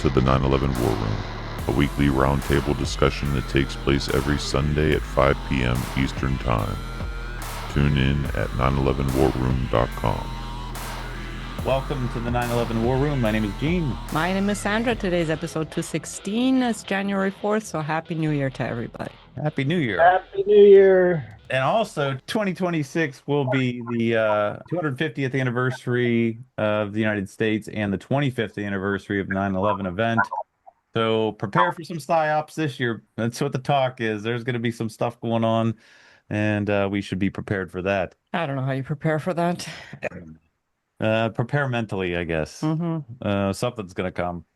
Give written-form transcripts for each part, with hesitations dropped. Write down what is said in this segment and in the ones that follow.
to the 9/11 War Room, a weekly roundtable discussion that takes place every Sunday at 5 p.m. Eastern Time. Tune in at 911warroom.com. Welcome to the 9/11 War Room. My name is Gene. My name is Sandra. Today's episode 216. It's January 4th, so Happy New Year to everybody. Happy New Year. Happy New Year. And also, 2026 will be the 250th anniversary of the United States and the 25th anniversary of the 9/11 event. So prepare for some psyops this year. That's what the talk is. There's going to be some stuff going on, and we should be prepared for that. I don't know how you prepare for that. Prepare mentally, I guess. Something's going to come.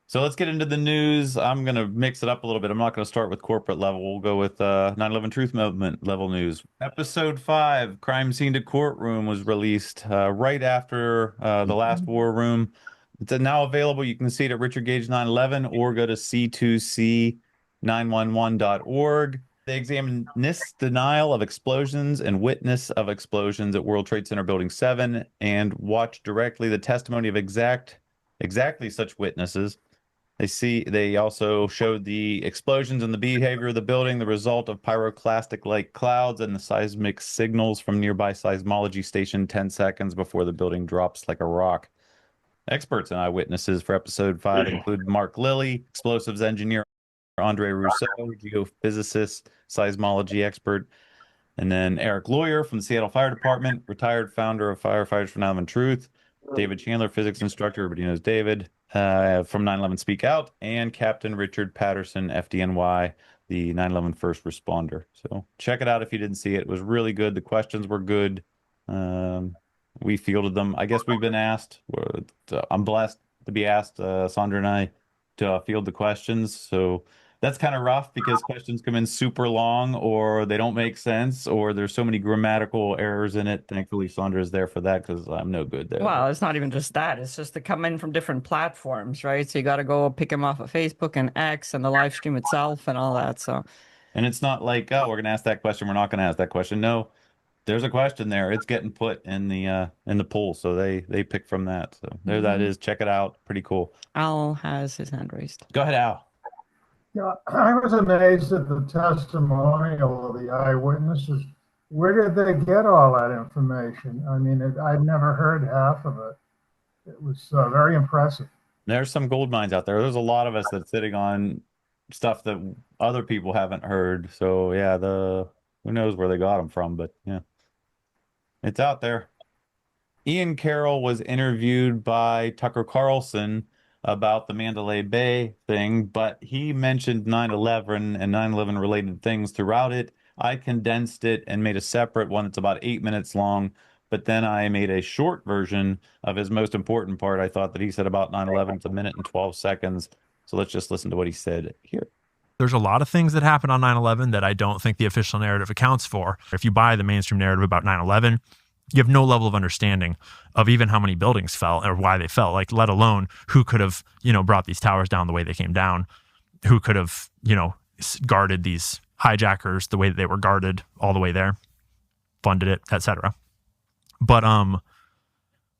So let's get into the news. I'm going to mix it up a little bit. I'm not going to start with corporate level. We'll go with 9/11 Truth Movement level news. Episode 5, Crime Scene to Courtroom, was released right after the last War Room. It's now available. You can see it at Richard Gage 9/11 or go to c2c911.org. They examined NIST denial of explosions and witness of explosions at World Trade Center Building 7 and watched directly the testimony of exactly such witnesses. They also showed the explosions and the behavior of the building, the result of pyroclastic-like clouds and the seismic signals from nearby seismology station 10 seconds before the building drops like a rock. Experts and eyewitnesses for episode 5 include Mark Lilly, explosives engineer Andre Rousseau, geophysicist, seismology expert, and then Eric Lawyer from the Seattle Fire Department, retired founder of Firefighters for 9/11 Truth, David Chandler, physics instructor, everybody knows David, from 9/11 Speak Out, and Captain Richard Patterson, FDNY, the 9/11 first responder. So check it out if you didn't see it. It was really good. The questions were good. We fielded them. I guess we've been asked. I'm blessed to be asked, Sandra and I, to field the questions. So that's kind of rough because questions come in super long or they don't make sense or there's so many grammatical errors in it. Thankfully, Sandra is there for that because I'm no good there. Well, it's not even just that. It's just they come in from different platforms, right? So you got to go pick them off of Facebook and X and the live stream itself and all that. So, and it's not like, oh, we're going to ask that question. We're not going to ask that question. No, there's a question there. It's getting put in the poll. So they pick from that. So there that is. Check it out. Pretty cool. Al has his hand raised. Go ahead, Al. Yeah, I was amazed at the testimonial of the eyewitnesses. Where did they get all that information? I mean, I'd never heard half of it. It was very impressive. There's some gold mines out there. There's a lot of us that's sitting on stuff that other people haven't heard. So yeah, who knows where they got them from, but yeah, it's out there. Ian Carroll was interviewed by Tucker Carlson about the Mandalay Bay thing, but he mentioned 9/11 and 9/11 related things throughout it. I condensed it and made a separate one. It's about 8 minutes long, but then I made a short version of his most important part. I thought that he said about 9/11. It's 1 minute and 12 seconds. So let's just listen to what he said here. There's a lot of things that happened on 9/11 that I don't think the official narrative accounts for. If you buy the mainstream narrative about 9/11, you have no level of understanding of even how many buildings fell or why they fell, like let alone who could have, brought these towers down the way they came down, who could have, guarded these hijackers the way that they were guarded all the way there, funded it, etc. But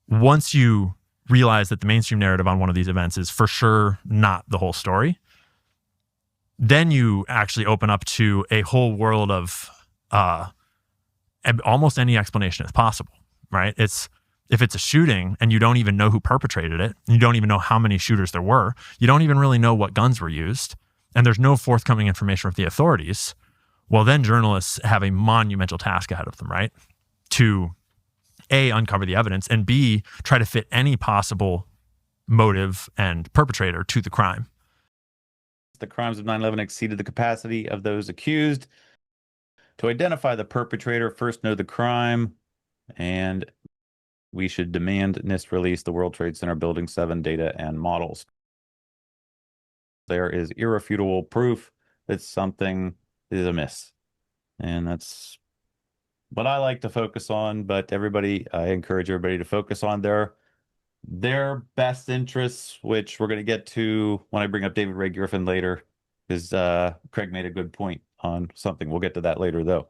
once you realize that the mainstream narrative on one of these events is for sure not the whole story, then you actually open up to a whole world of almost any explanation is possible, right? If it's a shooting and you don't even know who perpetrated it, you don't even know how many shooters there were, you don't even really know what guns were used, and there's no forthcoming information from the authorities, well, then journalists have a monumental task ahead of them, right? To A, uncover the evidence, and B, try to fit any possible motive and perpetrator to the crime. The crimes of 9/11 exceeded the capacity of those accused. To identify the perpetrator, first know the crime, and we should demand NIST release the World Trade Center Building 7 data and models. There is irrefutable proof that something is amiss, and that's what I like to focus on, but I encourage everybody to focus on their best interests, which we're going to get to when I bring up David Ray Griffin later, because Craig made a good point on something. We'll get to that later, though.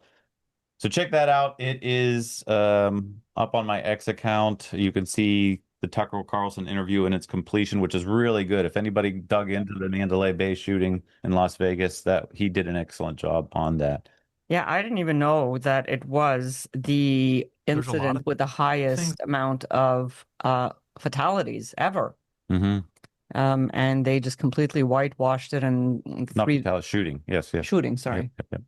So check that out. It is up on my X account. You can see the Tucker Carlson interview in its completion, which is really good. If anybody dug into the Mandalay Bay shooting in Las Vegas, that he did an excellent job on that. Yeah, I didn't even know that it was the There's a lot incident of with the highest things. amount of fatalities ever. Mm-hmm. And they just completely whitewashed it and Not fatality, shooting. Yes, yes. shooting, sorry. Yep.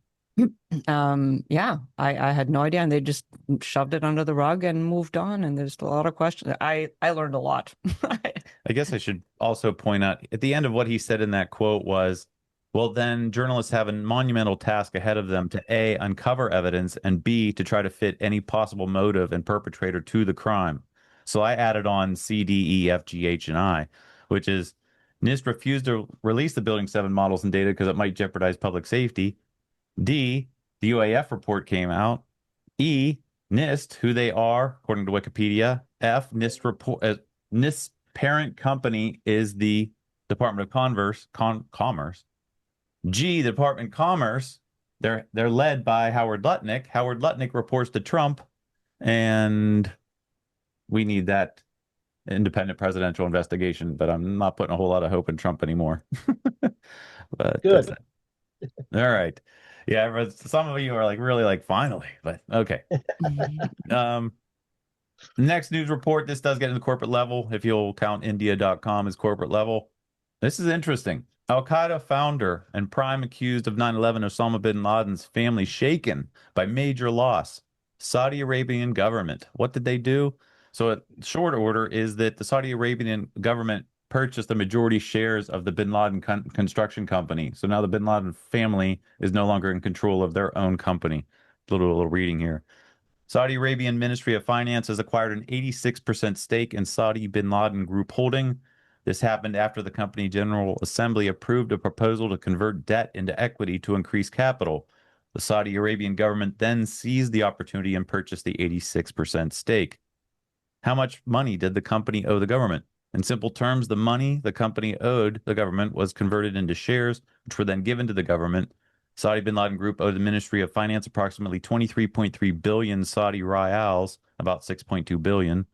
Yeah, I had no idea, and they just shoved it under the rug and moved on, and there's a lot of questions. I learned a lot. I guess I should also point out at the end of what he said in that quote was, well, then journalists have a monumental task ahead of them to A, uncover evidence, and B, to try to fit any possible motive and perpetrator to the crime. So I added on C, D, E, F, G, H, and I, which is NIST refused to release the Building 7 models and data because it might jeopardize public safety. D, the UAF report came out. E, NIST, who they are, according to Wikipedia. F, NIST report. NIST's parent company is the Department of Commerce. G, the Department of Commerce. They're led by Howard Lutnick. Howard Lutnick reports to Trump, and we need that independent presidential investigation. But I'm not putting a whole lot of hope in Trump anymore. But Good. All right. Yeah, but some of you are like really like finally, but okay. Next news report. This does get into the corporate level. If you'll count India.com as corporate level. This is interesting. Al-Qaeda founder and prime accused of 9/11, Osama bin Laden's family shaken by major loss. Saudi Arabian government. What did they do? So a short order is that the Saudi Arabian government purchased the majority shares of the bin Laden construction company. So now the bin Laden family is no longer in control of their own company. A little reading here. Saudi Arabian Ministry of Finance has acquired an 86% stake in Saudi bin Laden Group Holding. This happened after the company General Assembly approved a proposal to convert debt into equity to increase capital. The Saudi Arabian government then seized the opportunity and purchased the 86% stake. How much money did the company owe the government? In simple terms, the money the company owed the government was converted into shares, which were then given to the government. Saudi bin Laden Group owed the Ministry of Finance approximately 23.3 billion Saudi riyals, about 6.2 billion.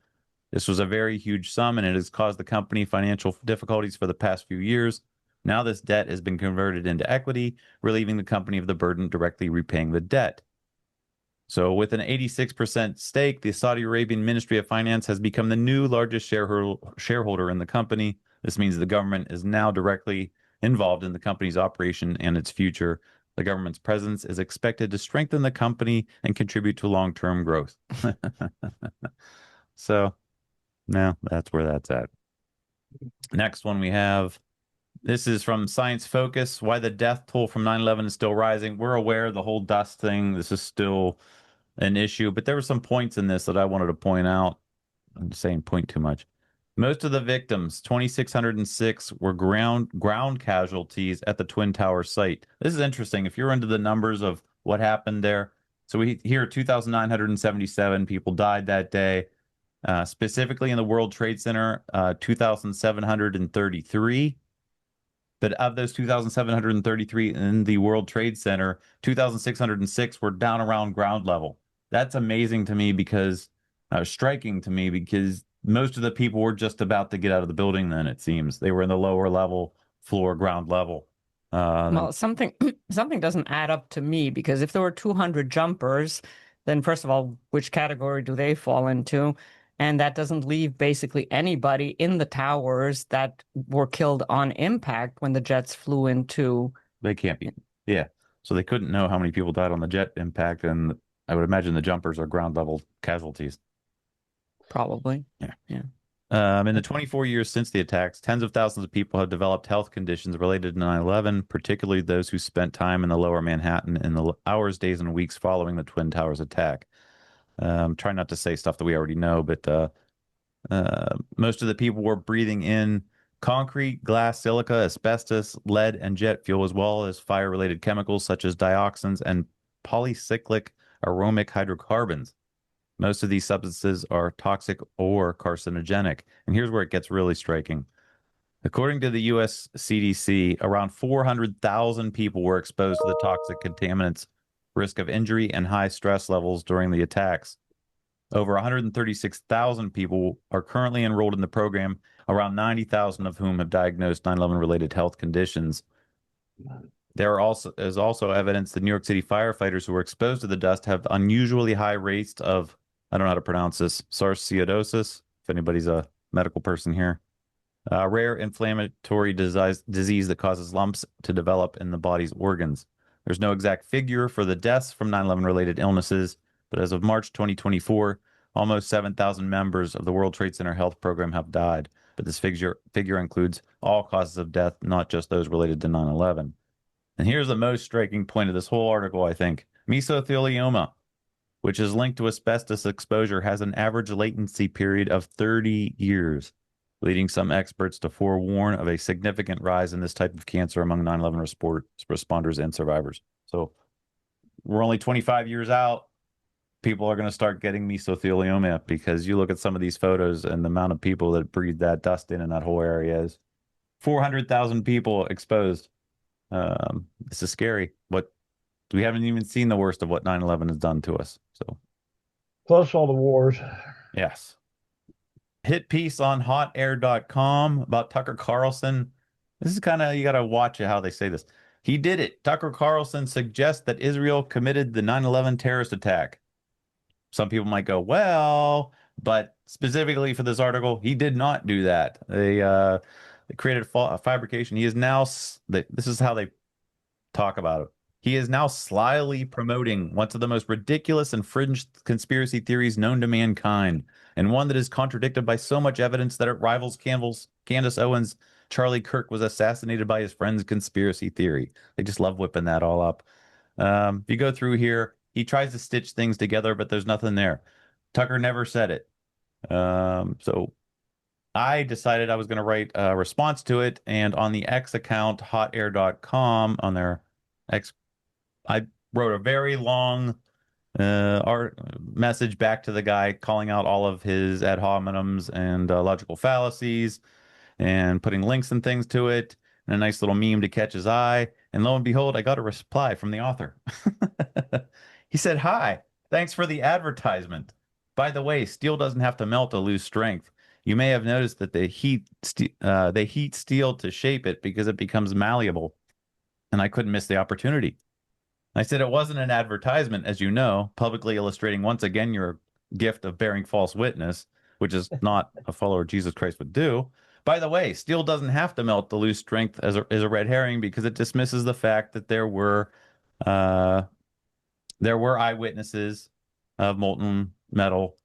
This was a very huge sum, and it has caused the company financial difficulties for the past few years. Now this debt has been converted into equity, relieving the company of the burden directly repaying the debt. So with an 86% stake, the Saudi Arabian Ministry of Finance has become the new largest shareholder in the company. This means the government is now directly involved in the company's operation and its future. The government's presence is expected to strengthen the company and contribute to long-term growth. So now that's where that's at. Next one we have, this is from Science Focus, why the death toll from 9/11 is still rising. We're aware of the whole dust thing. This is still an issue, but there were some points in this that I wanted to point out. I'm saying point too much. Most of the victims, 2,606, were ground casualties at the Twin Towers site. This is interesting. If you're into the numbers of what happened there, so we hear 2,977 people died that day. Specifically in the World Trade Center, 2,733. But of those 2,733 in the World Trade Center, 2,606 were down around ground level. That's amazing to me because, striking to me because most of the people were just about to get out of the building then, it seems. They were in the lower level, floor, ground level. Well, something doesn't add up to me, because if there were 200 jumpers, then first of all, which category do they fall into? And that doesn't leave basically anybody in the towers that were killed on impact when the jets flew into. They can't be. Yeah. So they couldn't know how many people died on the jet impact. And I would imagine the jumpers are ground level casualties. Probably. Yeah. Yeah. In the 24 years since the attacks, tens of thousands of people have developed health conditions related to 9/11, particularly those who spent time in the lower Manhattan in the hours, days, and weeks following the Twin Towers attack. Try not to say stuff that we already know, but most of the people were breathing in concrete, glass, silica, asbestos, lead, and jet fuel, as well as fire-related chemicals such as dioxins and polycyclic aromatic hydrocarbons. Most of these substances are toxic or carcinogenic. And here's where it gets really striking. According to the U.S. CDC, around 400,000 people were exposed to the toxic contaminants, risk of injury, and high stress levels during the attacks. Over 136,000 people are currently enrolled in the program, around 90,000 of whom have diagnosed 9/11 related health conditions. There is also evidence that New York City firefighters who were exposed to the dust have unusually high rates of, I don't know how to pronounce this, sarcoidosis, if anybody's a medical person here, a rare inflammatory disease that causes lumps to develop in the body's organs. There's no exact figure for the deaths from 9/11 related illnesses, but as of March 2024, almost 7,000 members of the World Trade Center Health Program have died. But this figure includes all causes of death, not just those related to 9/11. And here's the most striking point of this whole article, I think. Mesothelioma, which is linked to asbestos exposure, has an average latency period of 30 years, leading some experts to forewarn of a significant rise in this type of cancer among 9/11 responders and survivors. So we're only 25 years out. People are going to start getting mesothelioma because you look at some of these photos and the amount of people that breathe that dust in that whole area is 400,000 people exposed. This is scary. We haven't even seen the worst of what 9/11 has done to us. So, plus all the wars. Yes. Hit piece on hotair.com about Tucker Carlson. This is kind of, you got to watch it how they say this. He did it. Tucker Carlson suggests that Israel committed the 9/11 terrorist attack. Some people might go, well, but specifically for this article, he did not do that. They created a fabrication. He is now, this is how they talk about it. He is now slyly promoting one of the most ridiculous and fringe conspiracy theories known to mankind, and one that is contradicted by so much evidence that it rivals Candace Owens' Charlie Kirk was assassinated by his friend's conspiracy theory. They just love whipping that all up. If you go through here, he tries to stitch things together, but there's nothing there. Tucker never said it. So I decided I was going to write a response to it, and on the X account, hotair.com, on their X, I wrote a very long message back to the guy calling out all of his ad hominems and logical fallacies and putting links and things to it and a nice little meme to catch his eye. And lo and behold, I got a reply from the author. He said, "Hi, thanks for the advertisement. By the way, steel doesn't have to melt to lose strength. You may have noticed that they heat steel to shape it because it becomes malleable. And I couldn't miss the opportunity." I said, "It wasn't an advertisement, as you know, publicly illustrating once again your gift of bearing false witness, which is not a follower of Jesus Christ would do. By the way, steel doesn't have to melt to lose strength as a red herring because it dismisses the fact that there were eyewitnesses of molten metal,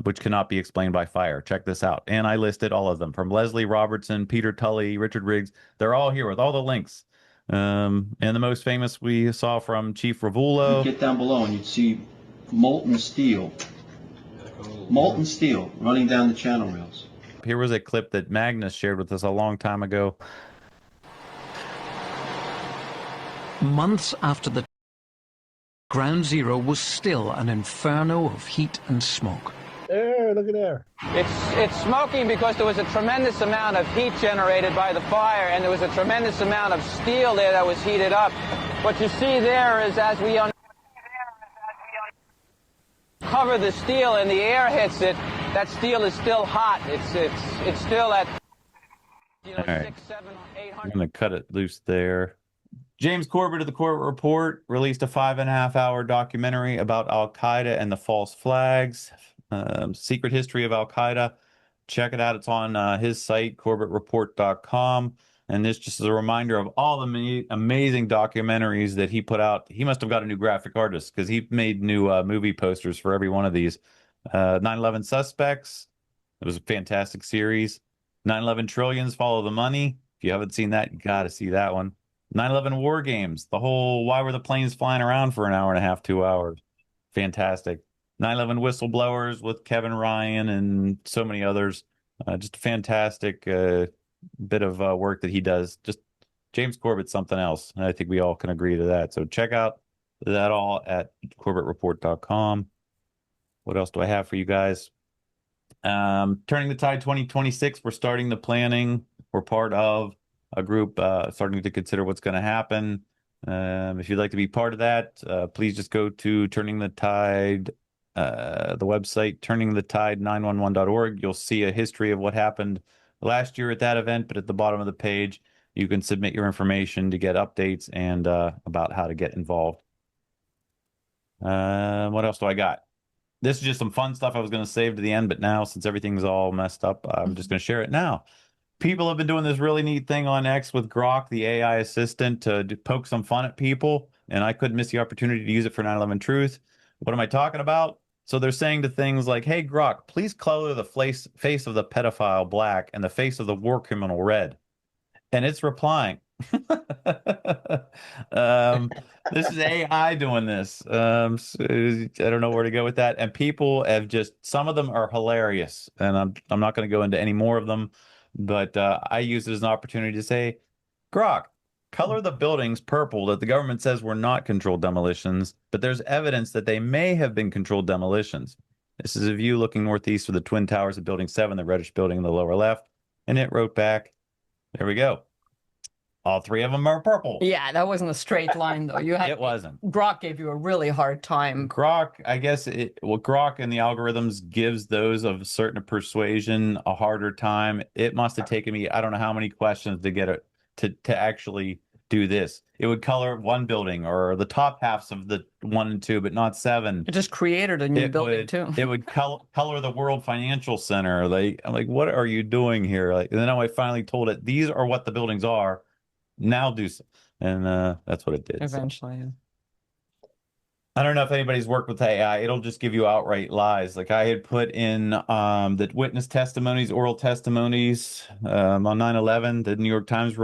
which cannot be explained by fire. Check this out." And I listed all of them, from Leslie Robertson, Peter Tully, Richard Riggs. They're all here with all the links. And the most famous we saw from Chief Ravullo. You'd get down below and you'd see molten steel running down the channel rails. Here was a clip that Magnus shared with us a long time ago. Months after the Ground Zero was still an inferno of heat and smoke. There, look at there. It's smoking because there was a tremendous amount of heat generated by the fire, and there was a tremendous amount of steel there that was heated up. What you see there is as we uncover the steel and the air hits it, that steel is still hot. It's still at, All right. 600, 700, 800. I'm going to cut it loose there. James Corbett of the Corbett Report released a 5.5-hour documentary about Al-Qaeda and the false flags, secret history of Al-Qaeda. Check it out. It's on his site, CorbettReport.com. And this just is a reminder of all the amazing documentaries that he put out. He must have got a new graphic artist because he made new movie posters for every one of these. 9/11 Suspects. It was a fantastic series. 9/11 Trillions, Follow the Money. If you haven't seen that, you got to see that one. 9/11 War Games. The whole why were the planes flying around for an hour and a half, 2 hours. Fantastic. 9/11 Whistleblowers with Kevin Ryan and so many others. Just a fantastic bit of work that he does. Just James Corbett's something else. And I think we all can agree to that. So check out that all at CorbettReport.com. What else do I have for you guys? Turning the Tide 2026. We're starting the planning. We're part of a group starting to consider what's going to happen. If you'd like to be part of that, please just go to Turning the Tide the website turningthetide911.org. You'll see a history of what happened last year at that event, but at the bottom of the page, you can submit your information to get updates and about how to get involved. What else do I got? This is just some fun stuff I was going to save to the end, but now since everything's all messed up, I'm just going to share it now. People have been doing this really neat thing on X with Grok, the AI assistant, to poke some fun at people, and I couldn't miss the opportunity to use it for 9/11 Truth. What am I talking about? So they're saying to things like, hey, Grok, please color the face of the pedophile black and the face of the war criminal red. And it's replying. This is AI doing this. So I don't know where to go with that. And people have some of them are hilarious, and I'm not going to go into any more of them, but I use it as an opportunity to say, Grok, color the buildings purple that the government says were not controlled demolitions, but there's evidence that they may have been controlled demolitions. This is a view looking northeast of the Twin Towers of Building 7, the reddish building in the lower left. And it wrote back, there we go. All three of them are purple. Yeah, that wasn't a straight line, though. It wasn't. Grok gave you a really hard time. Grok, I guess, Grok and the algorithms gives those of certain persuasion a harder time. It must have taken me, I don't know how many questions to get it to actually do this. It would color one building or the top halves of the 1 and 2, but not 7. It just created a new building, too. It would color the World Financial Center. I'm like, what are you doing here? And then I finally told it, these are what the buildings are. Now do so. And that's what it did. Eventually. So. I don't know if anybody's worked with AI. It'll just give you outright lies. Like I had put in the witness testimonies, oral testimonies on 9/11. The New York Times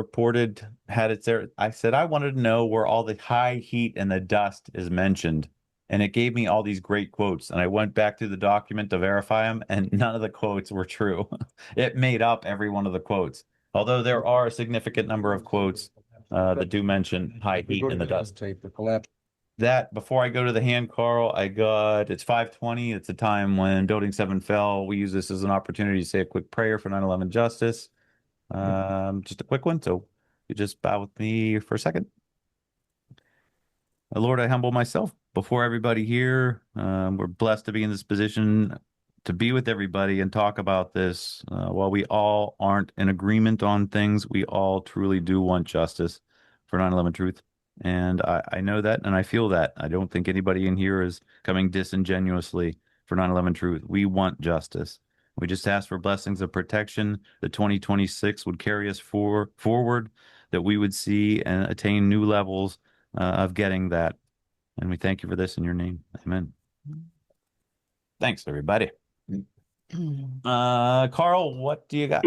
had it there. I said, I wanted to know where all the high heat and the dust is mentioned. And it gave me all these great quotes. And I went back to the document to verify them, and none of the quotes were true. It made up every one of the quotes. Although there are a significant number of quotes that do mention high heat and the dust. That, before I go to the hand, Carl, it's 5:20. It's a time when Building 7 fell. We use this as an opportunity to say a quick prayer for 9/11 justice. Just a quick one. So you just bow with me for a second. Lord, I humble myself before everybody here. We're blessed to be in this position to be with everybody and talk about this. While we all aren't in agreement on things, we all truly do want justice for 9/11 Truth. And I know that, and I feel that. I don't think anybody in here is coming disingenuously for 9/11 Truth. We want justice. We just ask for blessings of protection that 2026 would carry us forward, that we would see and attain new levels of getting that. And we thank you for this in your name. Amen. Thanks, everybody. Carl, what do you got?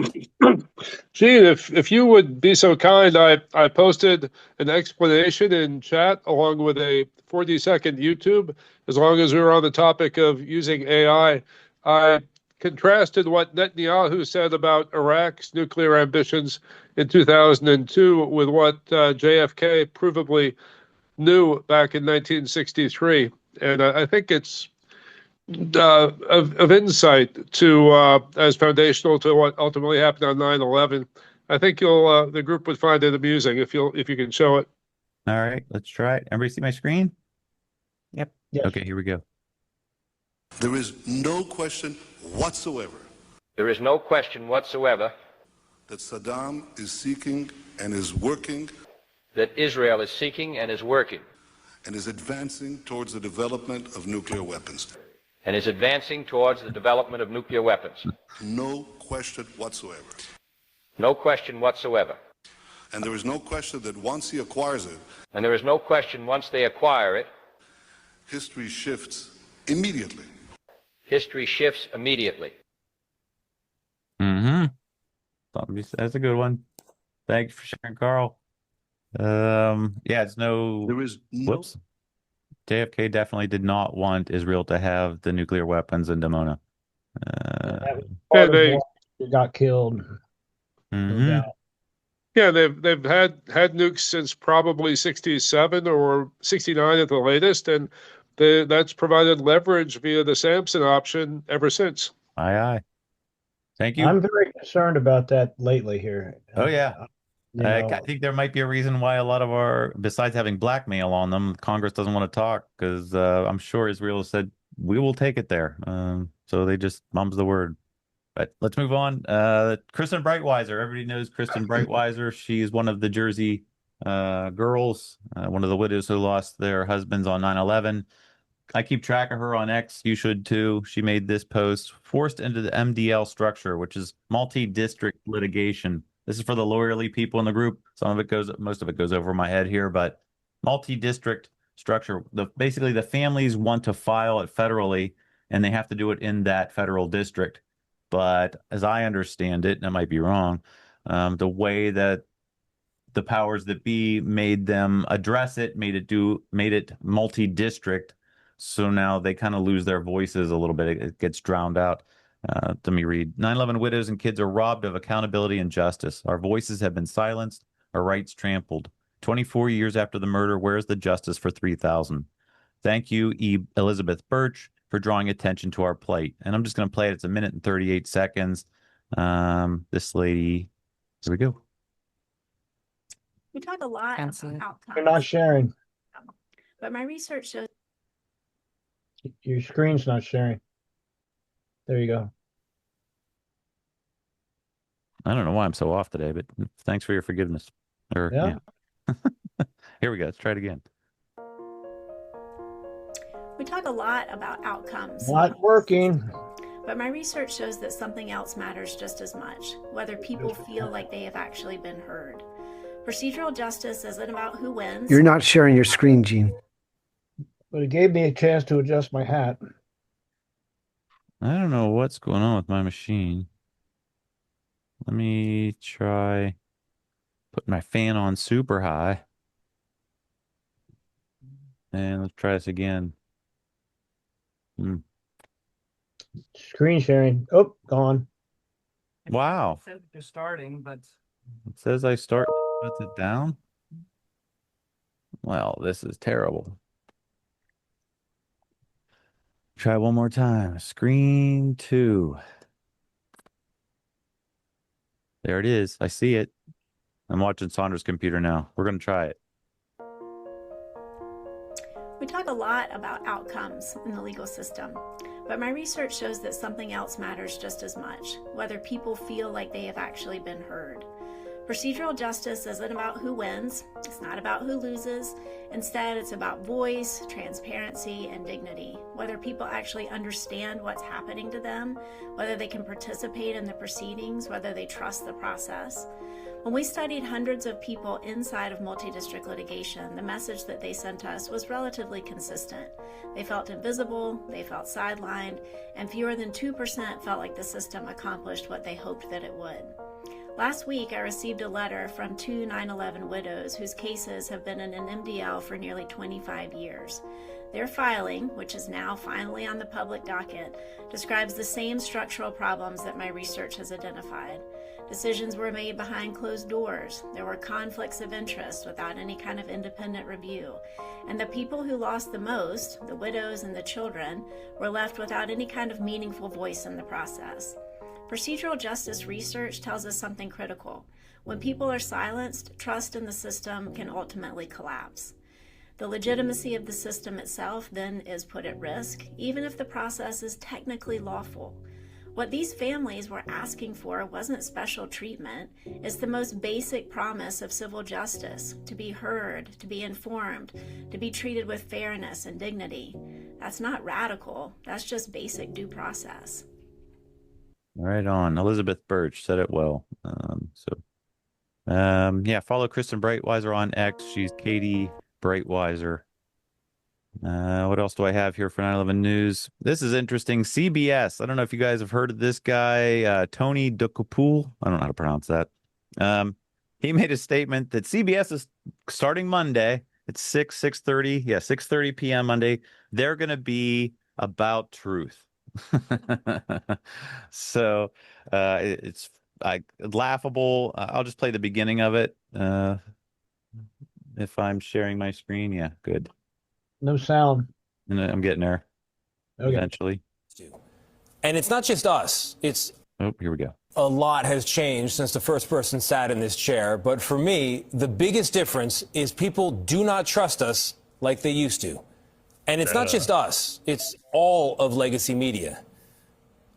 Gene, if you would be so kind, I posted an explanation in chat along with a 40-second YouTube. As long as we were on the topic of using AI, I contrasted what Netanyahu said about Iraq's nuclear ambitions in 2002 with what JFK provably knew back in 1963. And I think it's of insight to as foundational to what ultimately happened on 9/11. I think the group would find it amusing if you can show it. All right, let's try it. Everybody see my screen? Yep. Yes. Okay, here we go. There is no question whatsoever. There is no question whatsoever That Saddam is seeking and is working. That Israel is seeking and is working. And is advancing towards the development of nuclear weapons. And is advancing towards the development of nuclear weapons. No question whatsoever. No question whatsoever. And there is no question that once he acquires it. And there is no question once they acquire it. History shifts immediately. History shifts immediately. Mm-hmm. That's a good one. Thank you for sharing, Carl. Yeah, it's no. There is no. Whoops. JFK definitely did not want Israel to have the nuclear weapons in Dimona. They got killed. Mm-hmm. Yeah, they've had nukes since probably 67 or 69 at the latest, and that's provided leverage via the Samson option ever since. Aye. Thank you. I'm very concerned about that lately here. Oh, yeah. I think there might be a reason why a lot of besides having blackmail on them, Congress doesn't want to talk, because I'm sure Israel said we will take it there. So they just mum's the word. But let's move on. Kristen Breitweiser. Everybody knows Kristen Breitweiser. She's one of the Jersey girls, one of the widows who lost their husbands on 9/11. I keep track of her on X. You should too. She made this post: forced into the MDL structure, which is multi-district litigation. This is for the lawyerly people in the group. Most of it goes over my head here, but multi-district structure. Basically, the families want to file it federally, and they have to do it in that federal district. But as I understand it, and I might be wrong, the way that the powers that be made them address it, made it multi-district. So now they kind of lose their voices a little bit. It gets drowned out. Let me read. 9/11 widows and kids are robbed of accountability and justice. Our voices have been silenced, our rights trampled. 24 years after the murder, where's the justice for 3,000? Thank you, Elizabeth Birch, for drawing attention to our plight. And I'm just going to play it. It's 1 minute and 38 seconds. This lady, here we go. We talk a lot about outcomes. You're not sharing. But my research shows your screen's not sharing. There you go. I don't know why I'm so off today, but thanks for your forgiveness. Yeah. Here we go. Let's try it again. We talk a lot about outcomes. Not working. But my research shows that something else matters just as much, whether people feel like they have actually been heard. Procedural justice isn't about who wins. You're not sharing your screen, Gene. But it gave me a chance to adjust my hat. I don't know what's going on with my machine. Let me try putting my fan on super high. And let's try this again. Screen sharing. Oh, gone. Wow. It says you're starting, but It says I start, puts it down. Well, this is terrible. Try one more time. Screen 2. There it is. I see it. I'm watching Saunders' computer now. We're going to try it. We talk a lot about outcomes in the legal system, but my research shows that something else matters just as much, whether people feel like they have actually been heard. Procedural justice isn't about who wins. It's not about who loses. Instead, it's about voice, transparency, and dignity, whether people actually understand what's happening to them, whether they can participate in the proceedings, whether they trust the process. When we studied hundreds of people inside of multi-district litigation, the message that they sent us was relatively consistent. They felt invisible, they felt sidelined, and fewer than 2% felt like the system accomplished what they hoped that it would. Last week, I received a letter from 2 9/11 widows whose cases have been in an MDL for nearly 25 years. Their filing, which is now finally on the public docket, describes the same structural problems that my research has identified. Decisions were made behind closed doors. There were conflicts of interest without any kind of independent review. And the people who lost the most, the widows and the children, were left without any kind of meaningful voice in the process. Procedural justice research tells us something critical. When people are silenced, trust in the system can ultimately collapse. The legitimacy of the system itself then is put at risk, even if the process is technically lawful. What these families were asking for wasn't special treatment. It's the most basic promise of civil justice: to be heard, to be informed, to be treated with fairness and dignity. That's not radical. That's just basic due process. Right on. Elizabeth Birch said it well. Follow Kristen Breitweiser on X. She's Katie Breitweiser. What else do I have here for 9/11 news? This is interesting. CBS. I don't know if you guys have heard of this guy, Tony Dukopoul. I don't know how to pronounce that. He made a statement that CBS is starting Monday. It's 6:30 p.m. Monday. They're going to be about truth. So it's laughable. I'll just play the beginning of it. If I'm sharing my screen, yeah, good. No sound. And I'm getting there eventually. And it's not just us. Here we go. A lot has changed since the first person sat in this chair. But for me, the biggest difference is people do not trust us like they used to. And it's not just us, it's all of legacy media.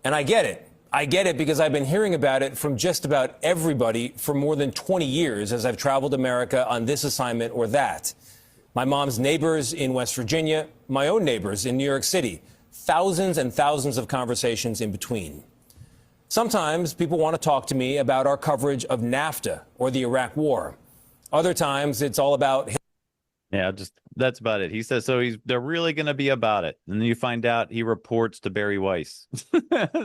And I get it. I get it because I've been hearing about it from just about everybody for more than 20 years as I've traveled America on this assignment or that. My mom's neighbors in West Virginia, my own neighbors in New York City, thousands and thousands of conversations in between. Sometimes people want to talk to me about our coverage of NAFTA or the Iraq War. Other times it's all about... Yeah, that's about it. He says, so they're really going to be about it. And then you find out he reports to Barry Weiss.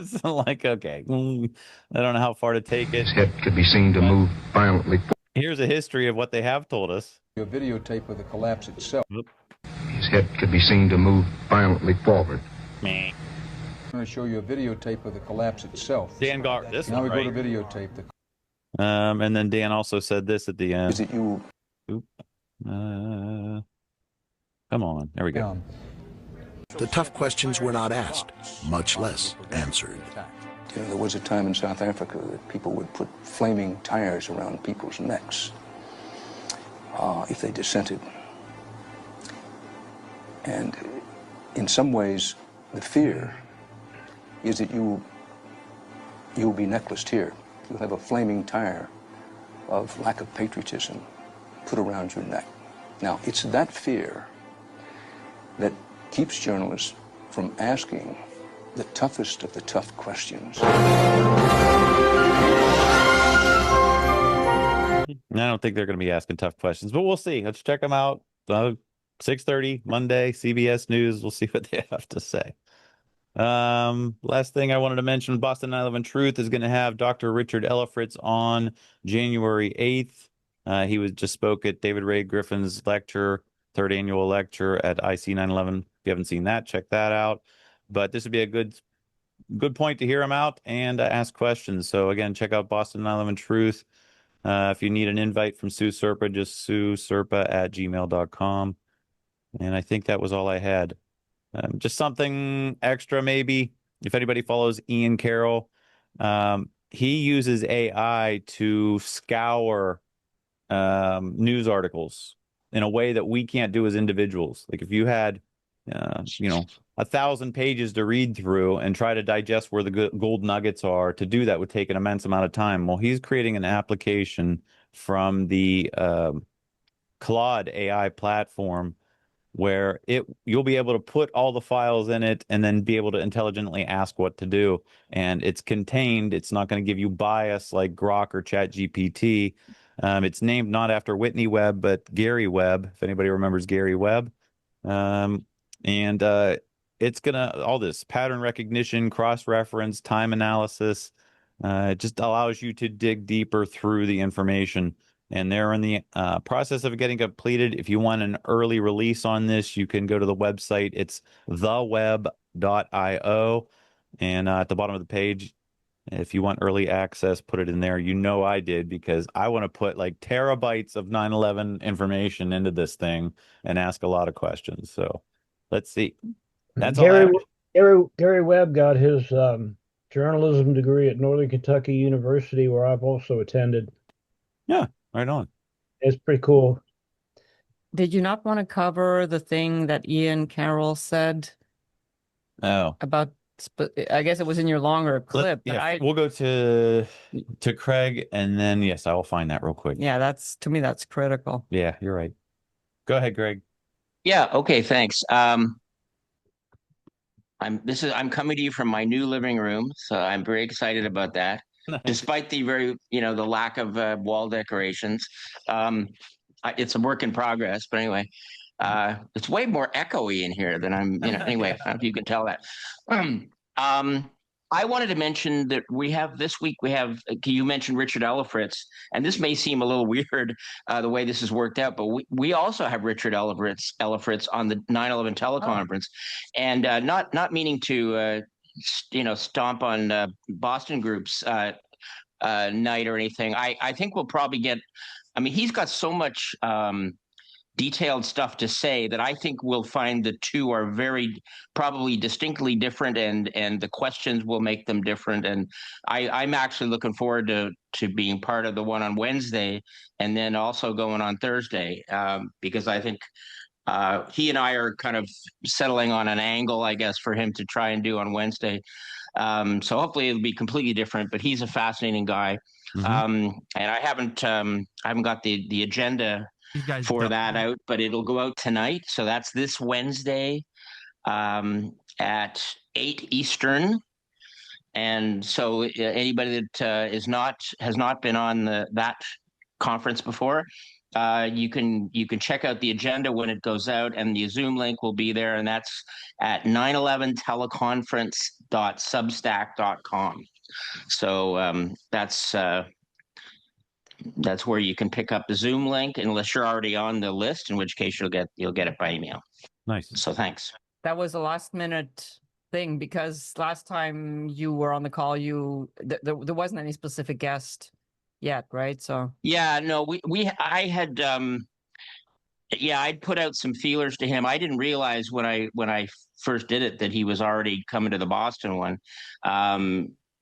So like, okay, I don't know how far to take it. His head could be seen to move violently. Here's a history of what they have told us. A videotape of the collapse itself. His head could be seen to move violently forward. Meh. I'm going to show you a videotape of the collapse itself. Dan got this now one, we right? go to videotape. And then Dan also said this at the end. Is it you? Oop. Come on. There we go. The tough questions were not asked, much less answered. You know, there was a time in South Africa that people would put flaming tires around people's necks if they dissented. And in some ways, the fear is that you'll be necklaced here. You'll have a flaming tire of lack of patriotism put around your neck. Now, it's that fear that keeps journalists from asking the toughest of the tough questions. I don't think they're going to be asking tough questions, but we'll see. Let's check them out. 6:30 Monday, CBS News. We'll see what they have to say. Last thing I wanted to mention, Boston 9/11 Truth is going to have Dr. Richard Ellifritz on January 8th. He just spoke at David Ray Griffin's lecture, third annual lecture at IC 9/11. If you haven't seen that, check that out. But this would be a good point to hear him out and ask questions. So again, check out Boston 9/11 Truth. If you need an invite from Sue Serpa, just sueserpa@gmail.com. And I think that was all I had. Just something extra, maybe. If anybody follows Ian Carroll, he uses AI to scour news articles in a way that we can't do as individuals. Like if you had, 1,000 pages to read through and try to digest where the gold nuggets are, to do that would take an immense amount of time. Well, he's creating an application from the Claude AI platform where you'll be able to put all the files in it and then be able to intelligently ask what to do. And it's contained. It's not going to give you bias like Grok or ChatGPT. It's named not after Whitney Webb, but Gary Webb, if anybody remembers Gary Webb. It's going to, all this pattern recognition, cross-reference, time analysis, it just allows you to dig deeper through the information. And they're in the process of getting completed. If you want an early release on this, you can go to the website. It's theweb.io. And at the bottom of the page, if you want early access, put it in there. You know I did, because I want to put like terabytes of 9/11 information into this thing and ask a lot of questions. So let's see. That's all. Gary Webb got his journalism degree at Northern Kentucky University, where I've also attended. Yeah, right on. It's pretty cool. Did you not want to cover the thing that Ian Carroll said? Oh, about, I guess it was in your longer clip. We'll go to Craig, and then yes, I will find that real quick. Yeah, to me that's critical. Yeah, you're right. Go ahead, Greg. Yeah. Okay. Thanks. I'm coming to you from my new living room, so I'm very excited about that. Despite the the lack of wall decorations, it's a work in progress. But anyway, it's way more echoey in here than I'm. Anyway, I don't know if you can tell that. I wanted to mention that this week we have. You mentioned Richard Ellifritz, and this may seem a little weird the way this has worked out, but we also have Richard Ellifritz on the 9/11 teleconference, and not meaning to stomp on Boston Group's night or anything. I think we'll probably get. I mean, he's got so much detailed stuff to say that I think we'll find the two are probably distinctly different, and the questions will make them different. And I'm actually looking forward to being part of the one on Wednesday, and then also going on Thursday, because I think He and I are kind of settling on an angle, I guess, for him to try and do on Wednesday. So hopefully it'll be completely different. But he's a fascinating guy, and I haven't got the agenda for that out, but it'll go out tonight. So that's this Wednesday at 8 Eastern. And so anybody that has not been on that conference before, you can check out the agenda when it goes out, and the Zoom link will be there, and that's at 911teleconference.substack.com. So that's where you can pick up the Zoom link, unless you're already on the list, in which case you'll get it by email. Nice. So thanks. That was a last minute thing, because last time you were on the call, there wasn't any specific guest yet, right? So yeah, no, I'd put out some feelers to him. I didn't realize when I first did it that he was already coming to the Boston one.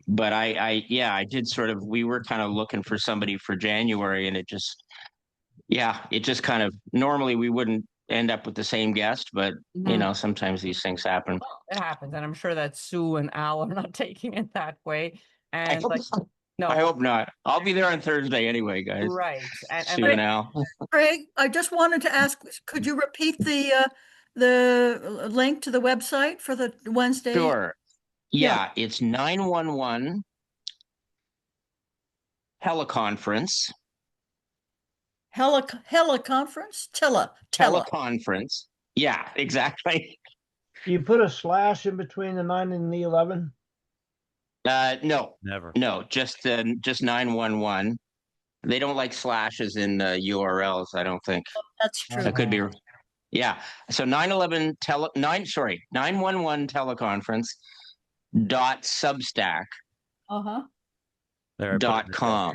But I did sort of, we were kind of looking for somebody for January, and it just kind of, normally we wouldn't end up with the same guest, but sometimes these things happen. Well, it happens, and I'm sure that Sue and Al are not taking it that way. And I hope not. I'll be there on Thursday anyway, guys. Right. Sue and Al. Craig, I just wanted to ask, could you repeat the link to the website for the Wednesday? Sure. Yeah, it's 911 teleconference. Teleconference? Teleconference. Yeah, exactly. You put a slash in between the 9 and the 11? No. Never. No, just 911. They don't like slashes in URLs, I don't think. That's true. That could be. Yeah. So 911 teleconference .substack .com.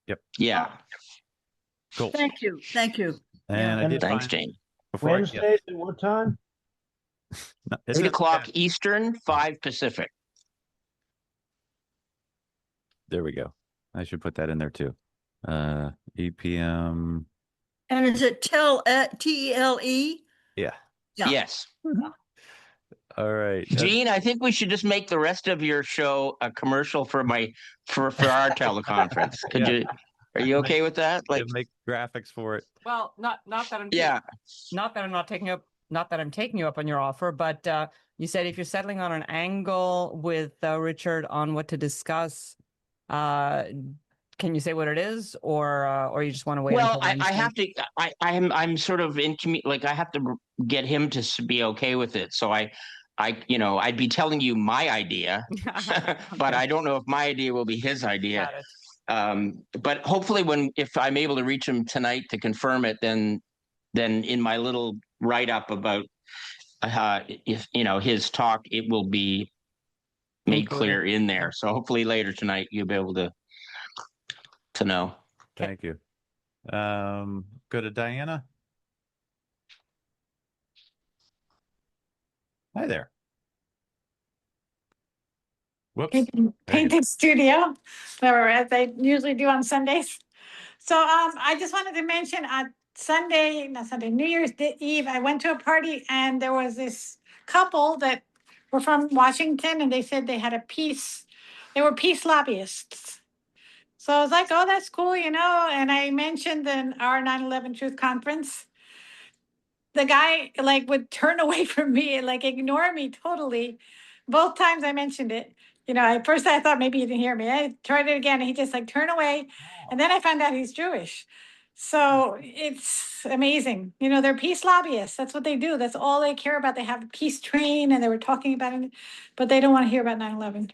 Yep. Yeah. Cool. Thank you. And I did thanks, find, Jane. Wednesday at what time? 8 o'clock Eastern, 5 Pacific. There we go. I should put that in there too. 8 p.m. And is it TELE? Yeah. Yes. All right, Gene, I think we should just make the rest of your show a commercial for our teleconference. Are you okay with that? Like, make graphics for it. Well, not that I'm taking you up on your offer, but you said if you're settling on an angle with Richard on what to discuss, can you say what it is, or you just want to wait? Well, I have to. I'm sort of in like I have to get him to be okay with it. So I'd be telling you my idea, but I don't know if my idea will be his idea. Got it. But hopefully, if I'm able to reach him tonight to confirm it, then in my little write up about his talk, it will be made clear in there. So hopefully later tonight you'll be able to know. Thank you. Go to Diana. Hi there. Whoops. Painting studio, as I usually do on Sundays. So I just wanted to mention on New Year's Eve, I went to a party and there was this couple that were from Washington, and they said they were peace lobbyists. So I was like, oh, that's cool, and I mentioned in our 9/11 Truth Conference, the guy would turn away from me and ignore me totally. Both times I mentioned it. At first I thought maybe he didn't hear me. I tried it again and he just turned away. And then I found out he's Jewish. So it's amazing. They're peace lobbyists. That's what they do. That's all they care about. They have a peace train and they were talking about it, but they don't want to hear about 9/11.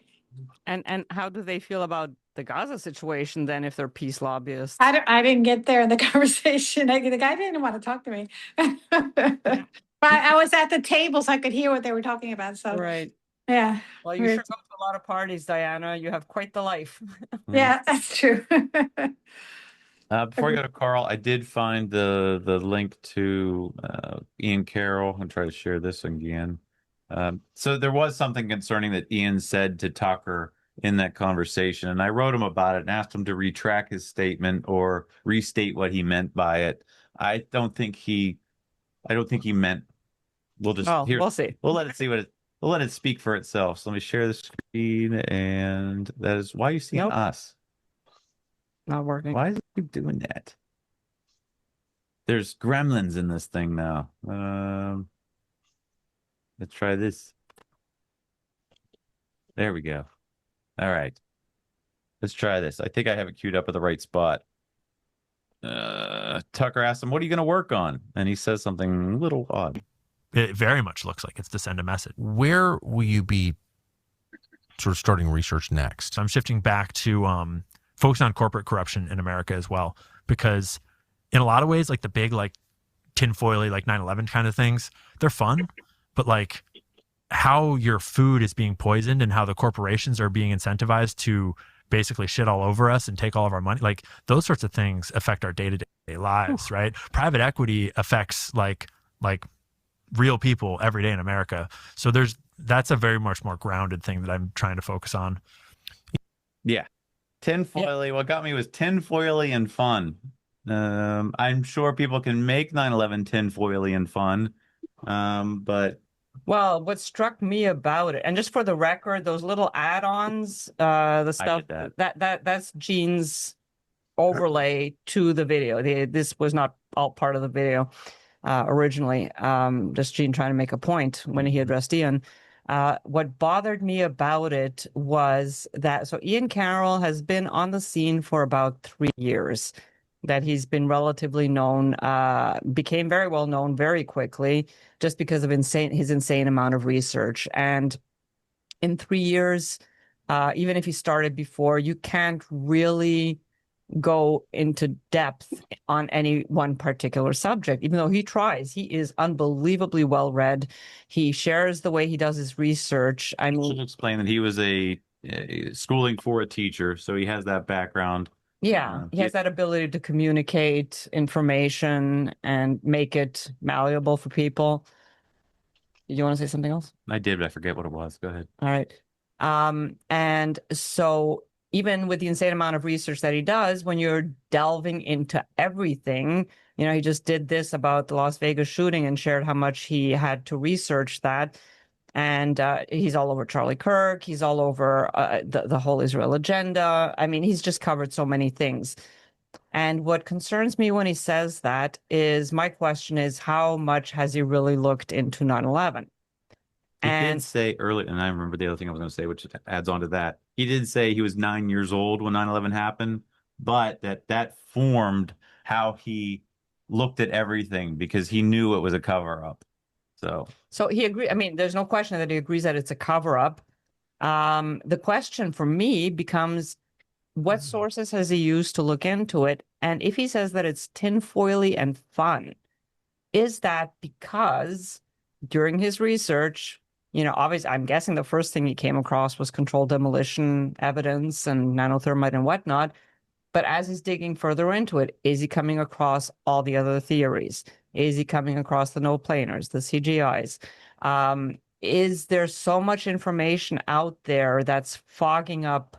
And how do they feel about the Gaza situation then, if they're peace lobbyists? I didn't get there in the conversation. The guy didn't want to talk to me. But I was at the table so I could hear what they were talking about. So right. Yeah. Well, you sure go to a lot of parties, Diana. You have quite the life. Yeah, that's true. Before I go to Carl, I did find the link to Ian Carroll. I'll try to share this again. So there was something concerning that Ian said to Tucker in that conversation, and I wrote him about it and asked him to retract his statement or restate what he meant by it. I don't think he I don't think he meant. We'll just we'll see. We'll let it see we'll let it speak for itself. So let me share the screen, and that is why you see us. Not working. Why does it keep doing that? There's gremlins in this thing now. Let's try this. There we go. All right. Let's try this. I think I have it queued up at the right spot. Tucker asked him, "What are you going to work on?" And he says something a little odd. It very much looks like it's to send a message. Where will you be sort of starting research next? I'm shifting back to focus on corporate corruption in America as well, because in a lot of ways, like the big, like tinfoily, like 9/11 kind of things, they're fun, but like how your food is being poisoned and how the corporations are being incentivized to basically shit all over us and take all of our money, like those sorts of things affect our day-to-day lives, right? Private equity affects like real people every day in America. So that's a very much more grounded thing that I'm trying to focus on. Yeah. Tinfoily. What got me was tinfoily and fun. I'm sure people can make 9/11 tinfoily and fun. But well, what struck me about it, and just for the record, those little add-ons, the stuff that's Gene's overlay to the video. This was not all part of the video originally. Just Gene trying to make a point when he addressed Ian. What bothered me about it was that Ian Carroll has been on the scene for about 3 years. That he's been relatively known, became very well known very quickly just because of his insane amount of research. And in 3 years, even if he started before, you can't really go into depth on any one particular subject, even though he tries. He is unbelievably well read. He shares the way he does his research. I mean, should explain that he was a schooling for a teacher, so he has that background. Yeah, he has that ability to communicate information and make it malleable for people. You want to say something else? I did, but I forget what it was. Go ahead. All right. And so even with the insane amount of research that he does, when you're delving into everything, he just did this about the Las Vegas shooting and shared how much he had to research that. And he's all over Charlie Kirk. He's all over the whole Israel agenda. I mean, he's just covered so many things. And what concerns me when he says that is, my question is, how much has he really looked into 9/11? He did say earlier, and I remember the other thing I was going to say, which adds on to that. He did say he was 9 years old when 9/11 happened, but that formed how he looked at everything because he knew it was a cover-up. So he agreed. I mean, there's no question that he agrees that it's a cover-up. The question for me becomes, what sources has he used to look into it? And if he says that it's tinfoily and fun, is that because during his research, obviously, I'm guessing the first thing he came across was controlled demolition evidence and nanothermite and whatnot. But as he's digging further into it, is he coming across all the other theories? Is he coming across the no-planers, the CGIs? Is there so much information out there that's fogging up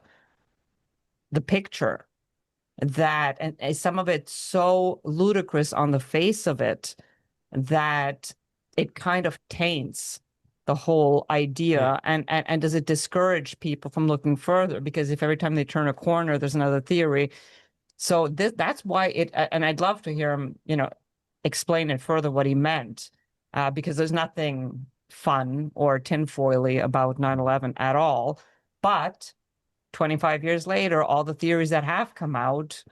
the picture that, and some of it so ludicrous on the face of it, that it kind of taints the whole idea? And does it discourage people from looking further? Because if every time they turn a corner, there's another theory. So that's why and I'd love to hear him, explain it further what he meant, because there's nothing fun or tinfoily about 9/11 at all. But 25 years later, all the theories that have come out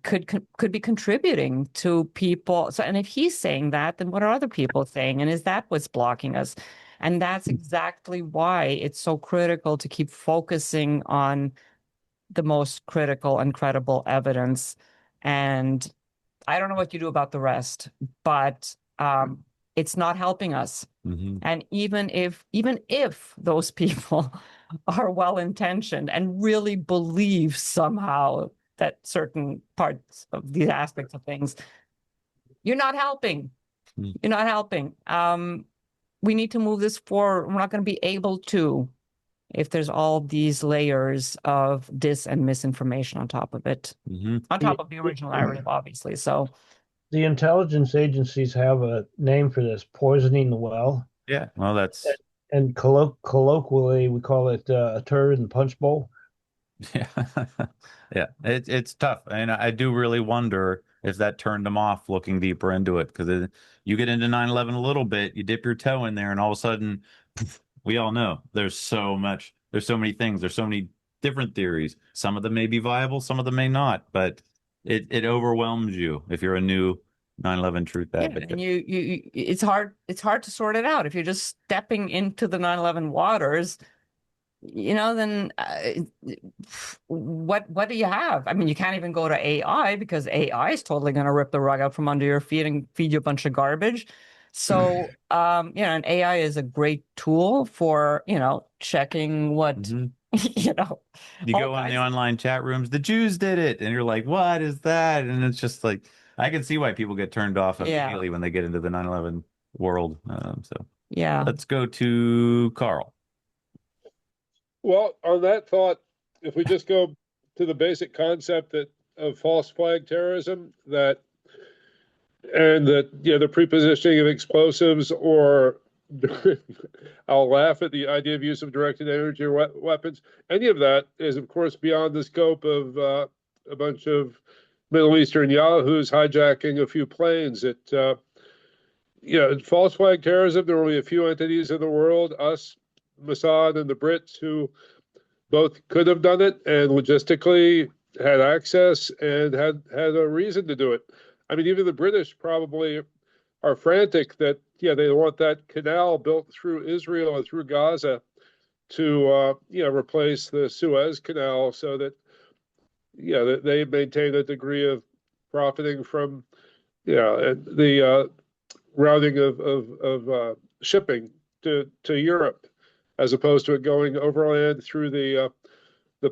could be contributing to people. So, and if he's saying that, then what are other people saying? And is that what's blocking us? And that's exactly why it's so critical to keep focusing on the most critical and credible evidence. And I don't know what you do about the rest, but it's not helping us. Mm-hmm. And even if those people are well-intentioned and really believe somehow that certain parts of these aspects of things, you're not helping. You're not helping. We need to move this forward. We're not going to be able to if there's all these layers of dis and misinformation on top of it, on top of the original narrative, obviously. So the intelligence agencies have a name for this, poisoning the well. Yeah, well, that's And colloquially, we call it a turd in the punch bowl. yeah, yeah. It's tough, and I do really wonder if that turned them off looking deeper into it, because you get into 9/11 a little bit, you dip your toe in there, and all of a sudden, we all know there's so many things, there's so many different theories. Some of them may be viable, some of them may not, but it overwhelms you if you're a new 9/11 truth advocate. And it's hard to sort it out if you're just stepping into the 9/11 waters. Then what do you have? I mean, you can't even go to AI because AI is totally going to rip the rug out from under your feet and feed you a bunch of garbage. So, and AI is a great tool for, checking what, You go in the online chat rooms, the Jews did it, and you're like, what is that? And it's just like, I can see why people get turned off immediately when they get into the 9/11 world. Yeah. Let's go to Carl. Well, on that thought, if we just go to the basic concept of false flag terrorism, the prepositioning of explosives, or I'll laugh at the idea of use of directed energy weapons. Any of that is, of course, beyond the scope of a bunch of Middle Eastern yahoos hijacking a few planes. False flag terrorism, there are only a few entities in the world, us, Mossad, and the Brits, who both could have done it and logistically had access and had a reason to do it. I mean, even the British probably are frantic that, they want that canal built through Israel and through Gaza to, replace the Suez Canal, so that, that they maintain a degree of profiting from, the routing of shipping to Europe, as opposed to it going overland through the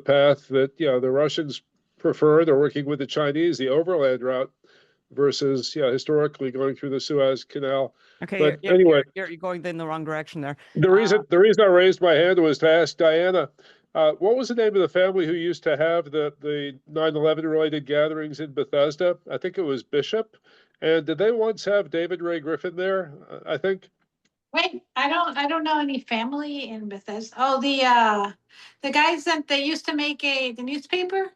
path that the Russians prefer. They're working with the Chinese, the overland route, versus historically going through the Suez Canal. Okay, but you're going in the wrong direction there. The reason I raised my hand was to ask Diana, what was the name of the family who used to have the 9/11 related gatherings in Bethesda? I think it was Bishop. And did they once have David Ray Griffin there? I think. Wait, I don't know any family in Bethesda. Oh, the guys that they used to make the newspaper.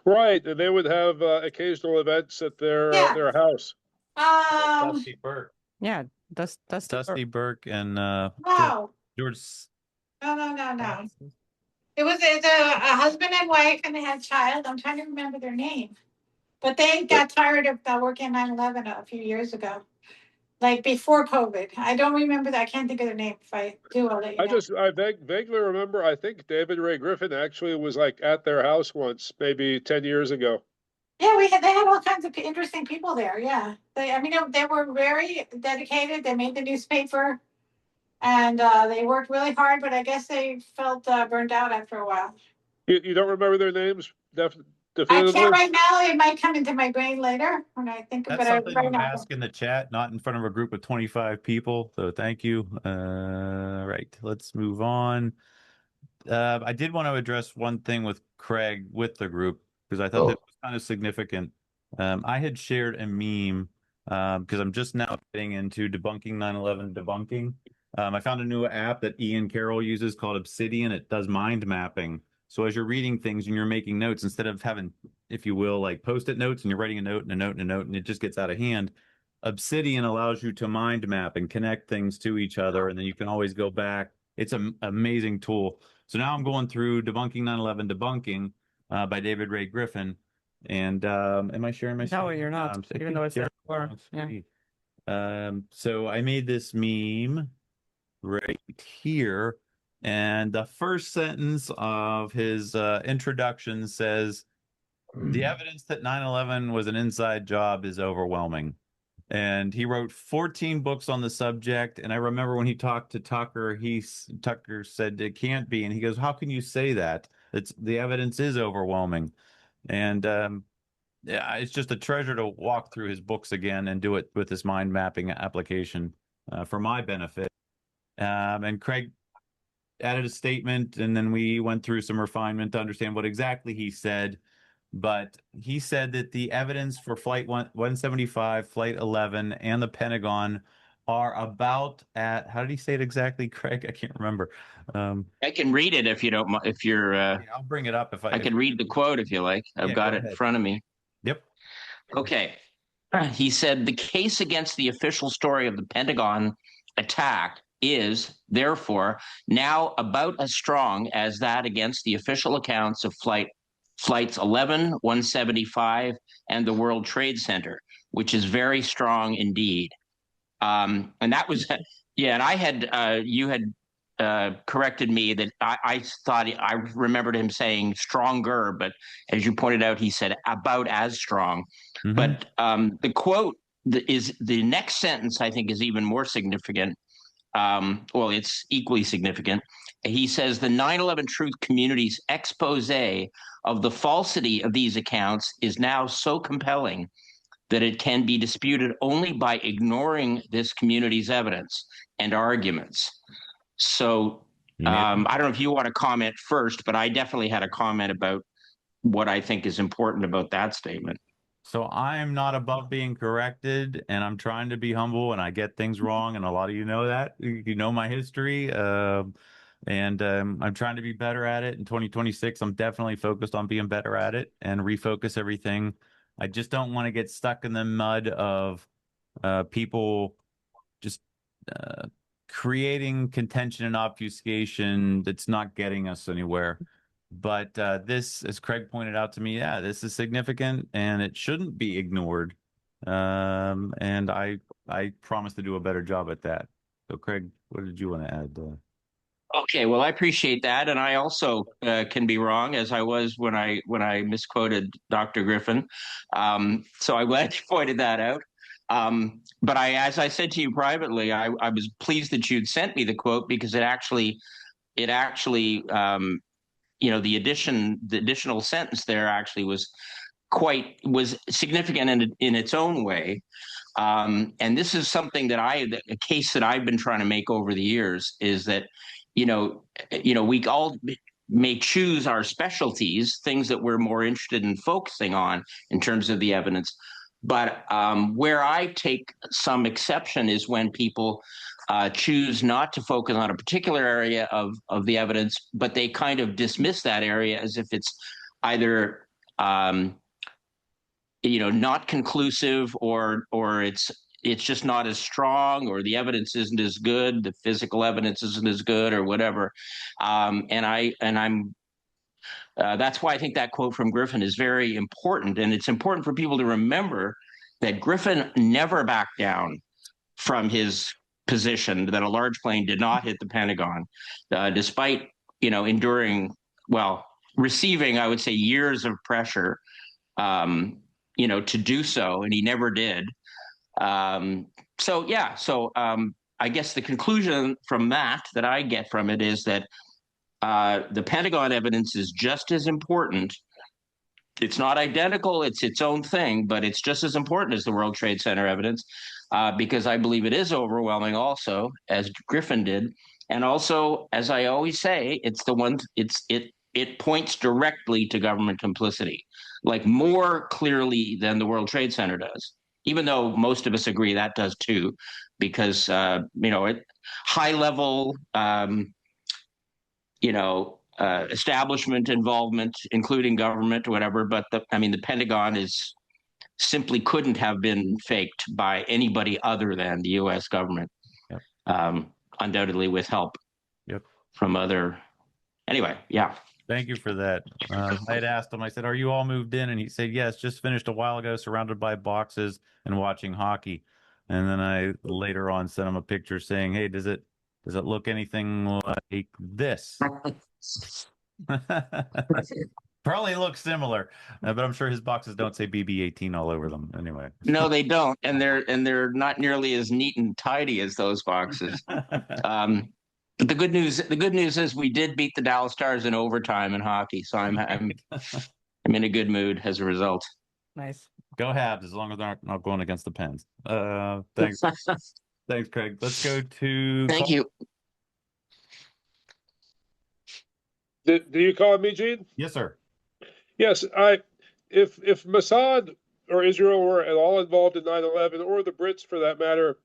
Right, and they would have occasional events at their house. Dusty Burke. Yeah, Dusty Burke and No. George. No. It was a husband and wife, and they had a child. I'm trying to remember their name, but they got tired of working 9/11 a few years ago. Like before COVID. I don't remember that. I can't think of their name. If I do, I'll let you know. I vaguely remember, I think David Ray Griffin actually was at their house once, maybe 10 years ago. Yeah, they had all kinds of interesting people there. Yeah. They were very dedicated. They made the newspaper, and they worked really hard, but I guess they felt burned out after a while. You don't remember their names? I can't right now. It might come into my brain later when I think about it. That's something you ask in the chat, not in front of a group of 25 people. So thank you. Right, let's move on. I did want to address one thing with Craig with the group, because I thought that was kind of significant. I had shared a meme because I'm just now getting into debunking 9/11 debunking. I found a new app that Ian Carroll uses called Obsidian. It does mind mapping. So as you're reading things and you're making notes, instead of having, if you will, like Post-it notes, and you're writing a note and a note and a note, and it just gets out of hand, Obsidian allows you to mind map and connect things to each other, and then you can always go back. It's an amazing tool. So now I'm going through Debunking 9/11 Debunking by David Ray Griffin. And am I sharing my screen? No, you're not. Even though it's there. Yeah. So I made this meme right here. And the first sentence of his introduction says, the evidence that 9/11 was an inside job is overwhelming. And he wrote 14 books on the subject. And I remember when he talked to Tucker, Tucker said it can't be. And he goes, how can you say that? The evidence is overwhelming. And yeah, it's just a treasure to walk through his books again and do it with this mind mapping application for my benefit. And Craig added a statement, and then we went through some refinement to understand what exactly he said. but he said that the evidence for Flight 175, Flight 11, and the Pentagon are about at, how did he say it exactly, Craig? I can't remember. I can read it if you don't. If you're, I'll bring it up if I can read the quote if you like. I've got it in front of me. Yep. Okay. He said the case against the official story of the Pentagon attack is, therefore, now about as strong as that against the official accounts of flights 11, 175, and the World Trade Center, which is very strong indeed. And that was, yeah, and I had, you had corrected me that I thought, I remembered him saying stronger, but as you pointed out, he said about as strong. But the quote is, the next sentence I think is even more significant. Well, it's equally significant. He says the 9/11 Truth community's expose of the falsity of these accounts is now so compelling that it can be disputed only by ignoring this community's evidence and arguments. So I don't know if you want to comment first, but I definitely had a comment about what I think is important about that statement. So I'm not above being corrected, and I'm trying to be humble, and I get things wrong, and a lot of you know that. You know my history, and I'm trying to be better at it. In 2026, I'm definitely focused on being better at it and refocus everything. I just don't want to get stuck in the mud of people just creating contention and obfuscation that's not getting us anywhere. But this, as Craig pointed out to me, yeah, this is significant and it shouldn't be ignored. And I promise to do a better job at that. So, Craig, what did you want to add? Okay, well, I appreciate that, and I also can be wrong, as I was when I misquoted Dr. Griffin. So I'm glad you pointed that out. But as I said to you privately, I was pleased that you'd sent me the quote, because it actually you know, the additional sentence there actually was significant in its own way. And this is something that a case that I've been trying to make over the years is that, you know, we all may choose our specialties, things that we're more interested in focusing on in terms of the evidence. But where I take some exception is when people choose not to focus on a particular area of the evidence, but they kind of dismiss that area as if it's either you know, not conclusive, or it's just not as strong, or the evidence isn't as good, the physical evidence isn't as good, or whatever. That's why I think that quote from Griffin is very important, and it's important for people to remember that Griffin never backed down from his position that a large plane did not hit the Pentagon, despite, you know, receiving, I would say, years of pressure, you know, to do so, and he never did. So I guess the conclusion from that I get from it is that the Pentagon evidence is just as important. It's not identical, it's its own thing, but it's just as important as the World Trade Center evidence, because I believe it is overwhelming also, as Griffin did. And also, as I always say, it points directly to government complicity, like more clearly than the World Trade Center does, even though most of us agree that does too, because, you know, high level, you know, establishment involvement, including government or whatever. But the Pentagon simply couldn't have been faked by anybody other than the U.S. government, undoubtedly with help from other. Anyway, yeah. Thank you for that. I had asked him, I said, are you all moved in? And he said, yes, just finished a while ago, surrounded by boxes and watching hockey. And then I later on sent him a picture saying, hey, does it look anything like this? Probably looks similar, but I'm sure his boxes don't say BB-18 all over them anyway. No, they don't, and they're not nearly as neat and tidy as those boxes. But the good news is we did beat the Dallas Stars in overtime in hockey, so I'm in a good mood as a result. Nice. Go Habs, as long as they're not going against the Pens. Thanks. Thanks, Craig. Let's go to. Thank you. Do you call me, Gene? Yes, sir. Yes, if Mossad or Israel were at all involved in 9/11, or the Brits for that matter,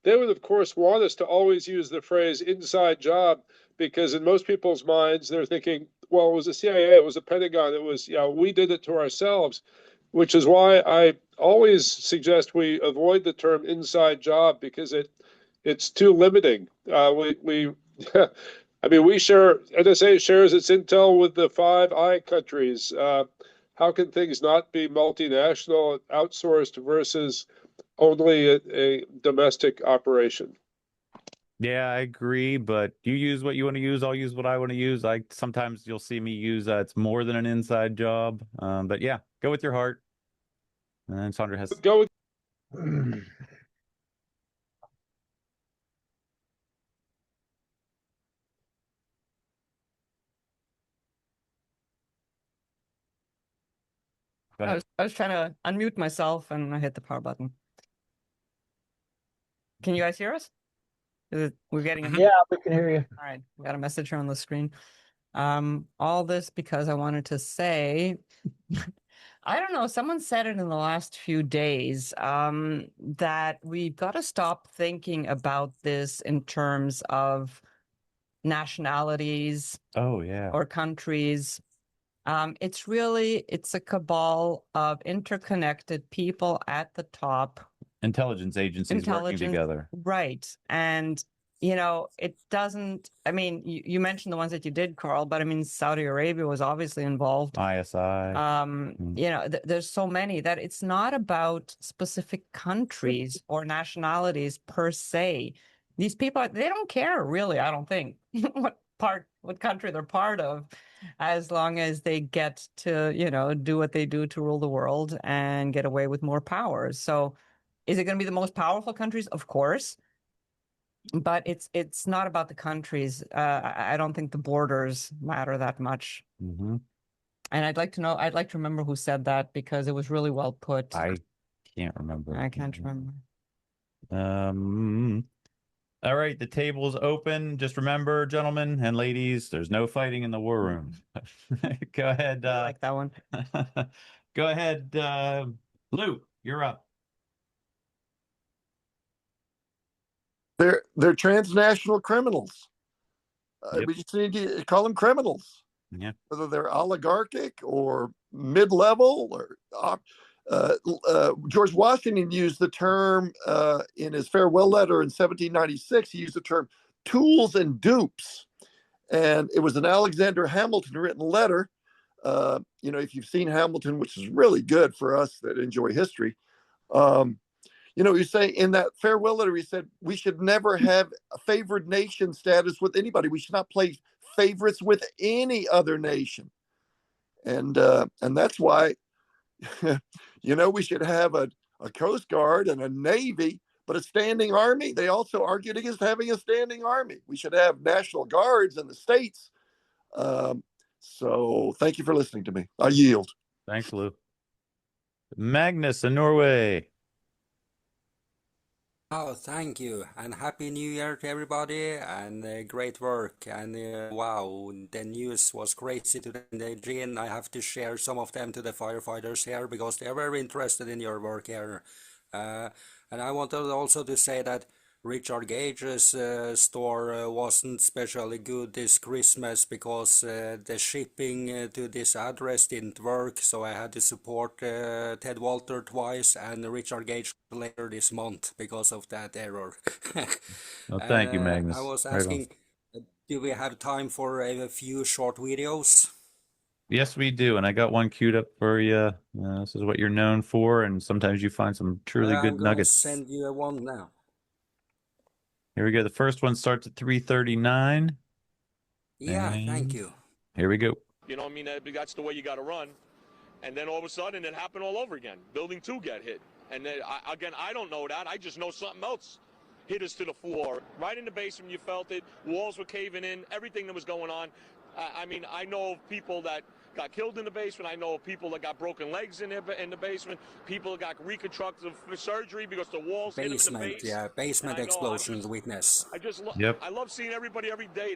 they would of course want us to always use the phrase inside job, because in most people's minds they're thinking, well, it was the CIA, it was the Pentagon, it was, we did it to ourselves, which is why I always suggest we avoid the term inside job, because it's too limiting. We I mean, NSA shares its intel with the Five Eye countries. How can things not be multinational, outsourced versus only a domestic operation? Yeah, I agree, but you use what you want to use. I'll use what I want to use. Sometimes you'll see me use it's more than an inside job. But yeah, go with your heart. And Sandra has go with I was trying to unmute myself and I hit the power button. Can you guys hear us? We're getting a Yeah, we can hear you. All right, we got a message here on the screen. All this because I wanted to say, I don't know, someone said it in the last few days, that we've got to stop thinking about this in terms of nationalities or countries. It's a cabal of interconnected people at the top. intelligence agencies working together. Right. And, it doesn't, I mean, you mentioned the ones that you did, Carl, but I mean, Saudi Arabia was obviously involved. ISI. There's so many that it's not about specific countries or nationalities per se. These people, they don't care really, I don't think, what country they're part of, as long as they get to, do what they do to rule the world and get away with more powers. So is it going to be the most powerful countries? Of course. But it's not about the countries. I don't think the borders matter that much. Mm-hmm. And I'd like to remember who said that, because it was really well put. I can't remember. I can't remember. All right, the table's open. Just remember, gentlemen and ladies, there's no fighting in the war room. Go ahead. I like that one. Go ahead, Lou, you're up. They're transnational criminals. Yep. We just need to call them criminals. Yeah. Whether they're oligarchic or mid-level, or George Washington used the term in his farewell letter in 1796. He used the term tools and dupes, and it was an Alexander Hamilton written letter. If you've seen Hamilton, which is really good for us that enjoy history. You say in that farewell letter, he said, we should never have a favored nation status with anybody. We should not play favorites with any other nation. And that's why, we should have a Coast Guard and a Navy, but a standing army. They also argued against having a standing army. We should have National Guards in the States. So thank you for listening to me. I yield. Thanks, Lou. Magnus in Norway. Oh, thank you, and Happy New Year to everybody, and great work, and wow, the news was crazy today, Jean. I have to share some of them to the firefighters here, because they're very interested in your work here. And I wanted also to say that Richard Gage's store wasn't especially good this Christmas, because the shipping to this address didn't work, so I had to support Ted Walter twice and Richard Gage later this month because of that error. Well, thank you, Magnus. I was asking, do we have time for a few short videos? Yes, we do, and I got one queued up for you. This is what you're known for, and sometimes you find some truly good nuggets. I'm going to send you one now. Here we go. The first one starts at 3:39. Yeah, thank you. Here we go. You know what I mean? That's the way you got to run. And then all of a sudden, it happened all over again. Building 2 got hit. And then, I don't know that. I just know something else hit us to the floor. Right in the basement, you felt it. Walls were caving in. Everything that was going on. I know of people that got killed in the basement. I know of people that got broken legs in the basement. People that got reconstructive surgery because the walls hit them in the base. Yeah, basement explosions witness. Yep. I love seeing everybody every day.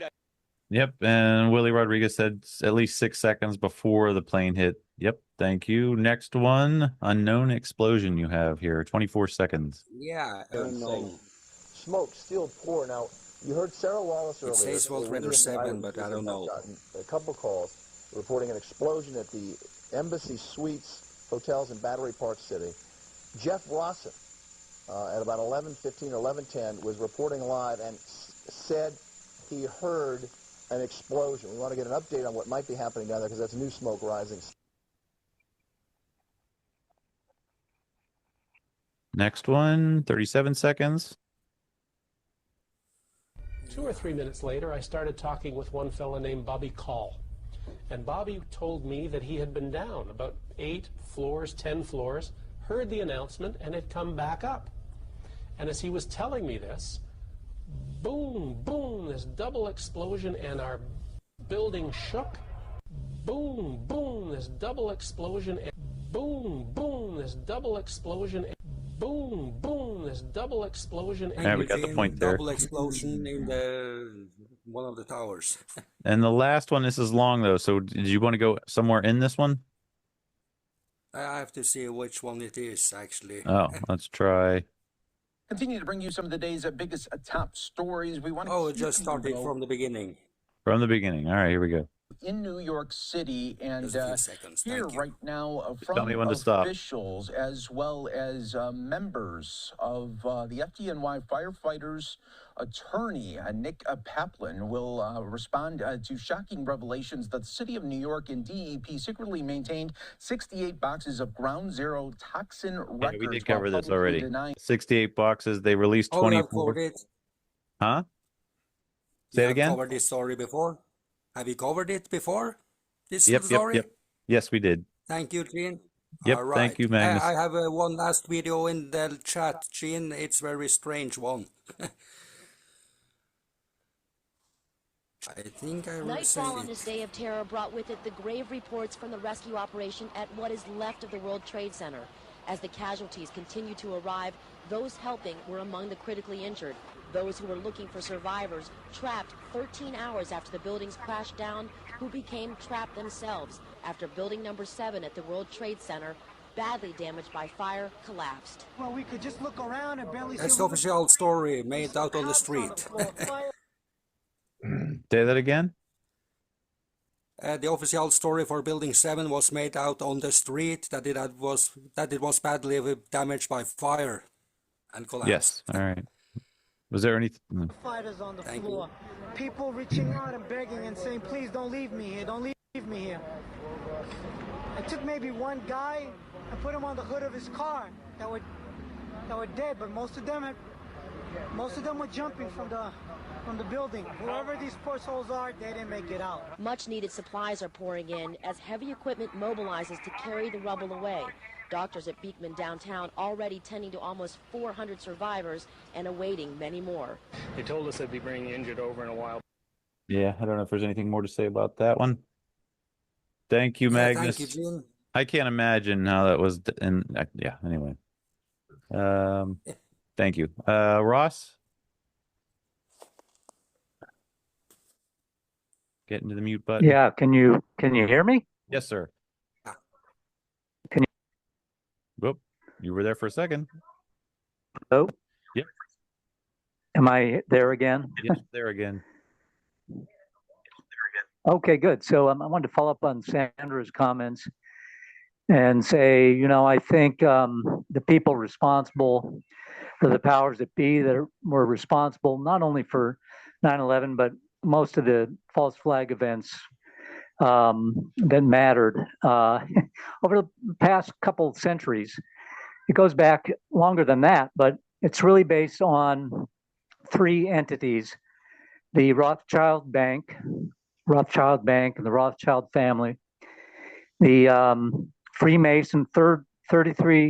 Yep, and Willie Rodriguez said at least 6 seconds before the plane hit. Yep, Thank you. Next one, unknown explosion you have here. 24 seconds. Yeah, Smoke still pouring out. You heard Sarah Wallace earlier. It says Vault Raider 7, but I don't know. A couple calls reporting an explosion at the Embassy Suites hotels in Battery Park City. Jeff Rawson, at about 11:15 or 11:10, was reporting live and said he heard an explosion. We want to get an update on what might be happening down there because that's new smoke rising. Next one, 37 seconds. 2 or 3 minutes later, I started talking with one fella named Bobby Call. And Bobby told me that he had been down about 8 floors, 10 floors, heard the announcement, and had come back up. And as he was telling me this, boom, boom, this double explosion, and our building shook. Boom, boom, this double explosion, and boom, boom, this double explosion, and boom, boom, this double explosion. Yeah, we got the point there. Double explosion in the one of the towers. And the last one, this is long though. So did you want to go somewhere in this one? I have to see which one it is, actually. Oh, let's try. Continue to bring you some of the day's biggest top stories. We want to. Oh, just started from the beginning. From the beginning. All right, here we go. In New York City, and here right now Tell me when from to stop. officials as well as members of the FDNY firefighters attorney, Nick Paplin, will respond to shocking revelations that the city of New York and DEP secretly maintained 68 boxes of ground zero toxin records. Yeah, we did cover while this publicly already. denying- 68 boxes. They released Oh, I've 24. covered it. Huh? Say it again? Covered this story before. Have you covered it before? This Yep. story? Yes, we did. Thank you, Gene. Yep, All right. thank you, Magnus. I have one last video in the chat, Gene. It's very strange one. I think I will Nightfall save on it. this day of terror brought with it the grave reports from the rescue operation at what is left of the World Trade Center. As the casualties continue to arrive, those helping were among the critically injured. Those who were looking for survivors trapped 13 hours after the buildings crashed down, who became trapped themselves after building number 7 at the World Trade Center, badly damaged by fire, collapsed. Well, we could just look around and barely That's see the official story made out on the street. Say that again? The official story for Building 7 was made out on the street that it was badly damaged by fire and collapsed. Yes. All right. Was there anything? fighters on the floor. People reaching out and begging and saying, please don't leave me here, don't leave me here. It took maybe one guy and put him on the hood of his car that were dead, but most of them were jumping from the building. Whoever these portholes are, they didn't make it out. Much needed supplies are pouring in as heavy equipment mobilizes to carry the rubble away. Doctors at Beekman downtown already tending to almost 400 survivors and awaiting many more. They told us they'd be bringing injured over in a while. Yeah, I don't know if there's anything more to say about that one. Thank you, Magnus. Thank you, Gene. I can't imagine how that was. Yeah. Anyway. Thank you, Ross. Get into the mute button. Yeah, can you hear me? Yes, sir. Can you? Whoop, you were there for a second. Hello? Yep. Am I there again? Yes, there again. Okay, good. So I wanted to follow up on Sandra's comments and say, I think the people responsible for the powers that be that were responsible not only for 9/11, but most of the false flag events that mattered over the past couple of centuries. It goes back longer than that, but it's really based on 3 entities: the Rothschild Bank and the Rothschild family, the Freemason 33rd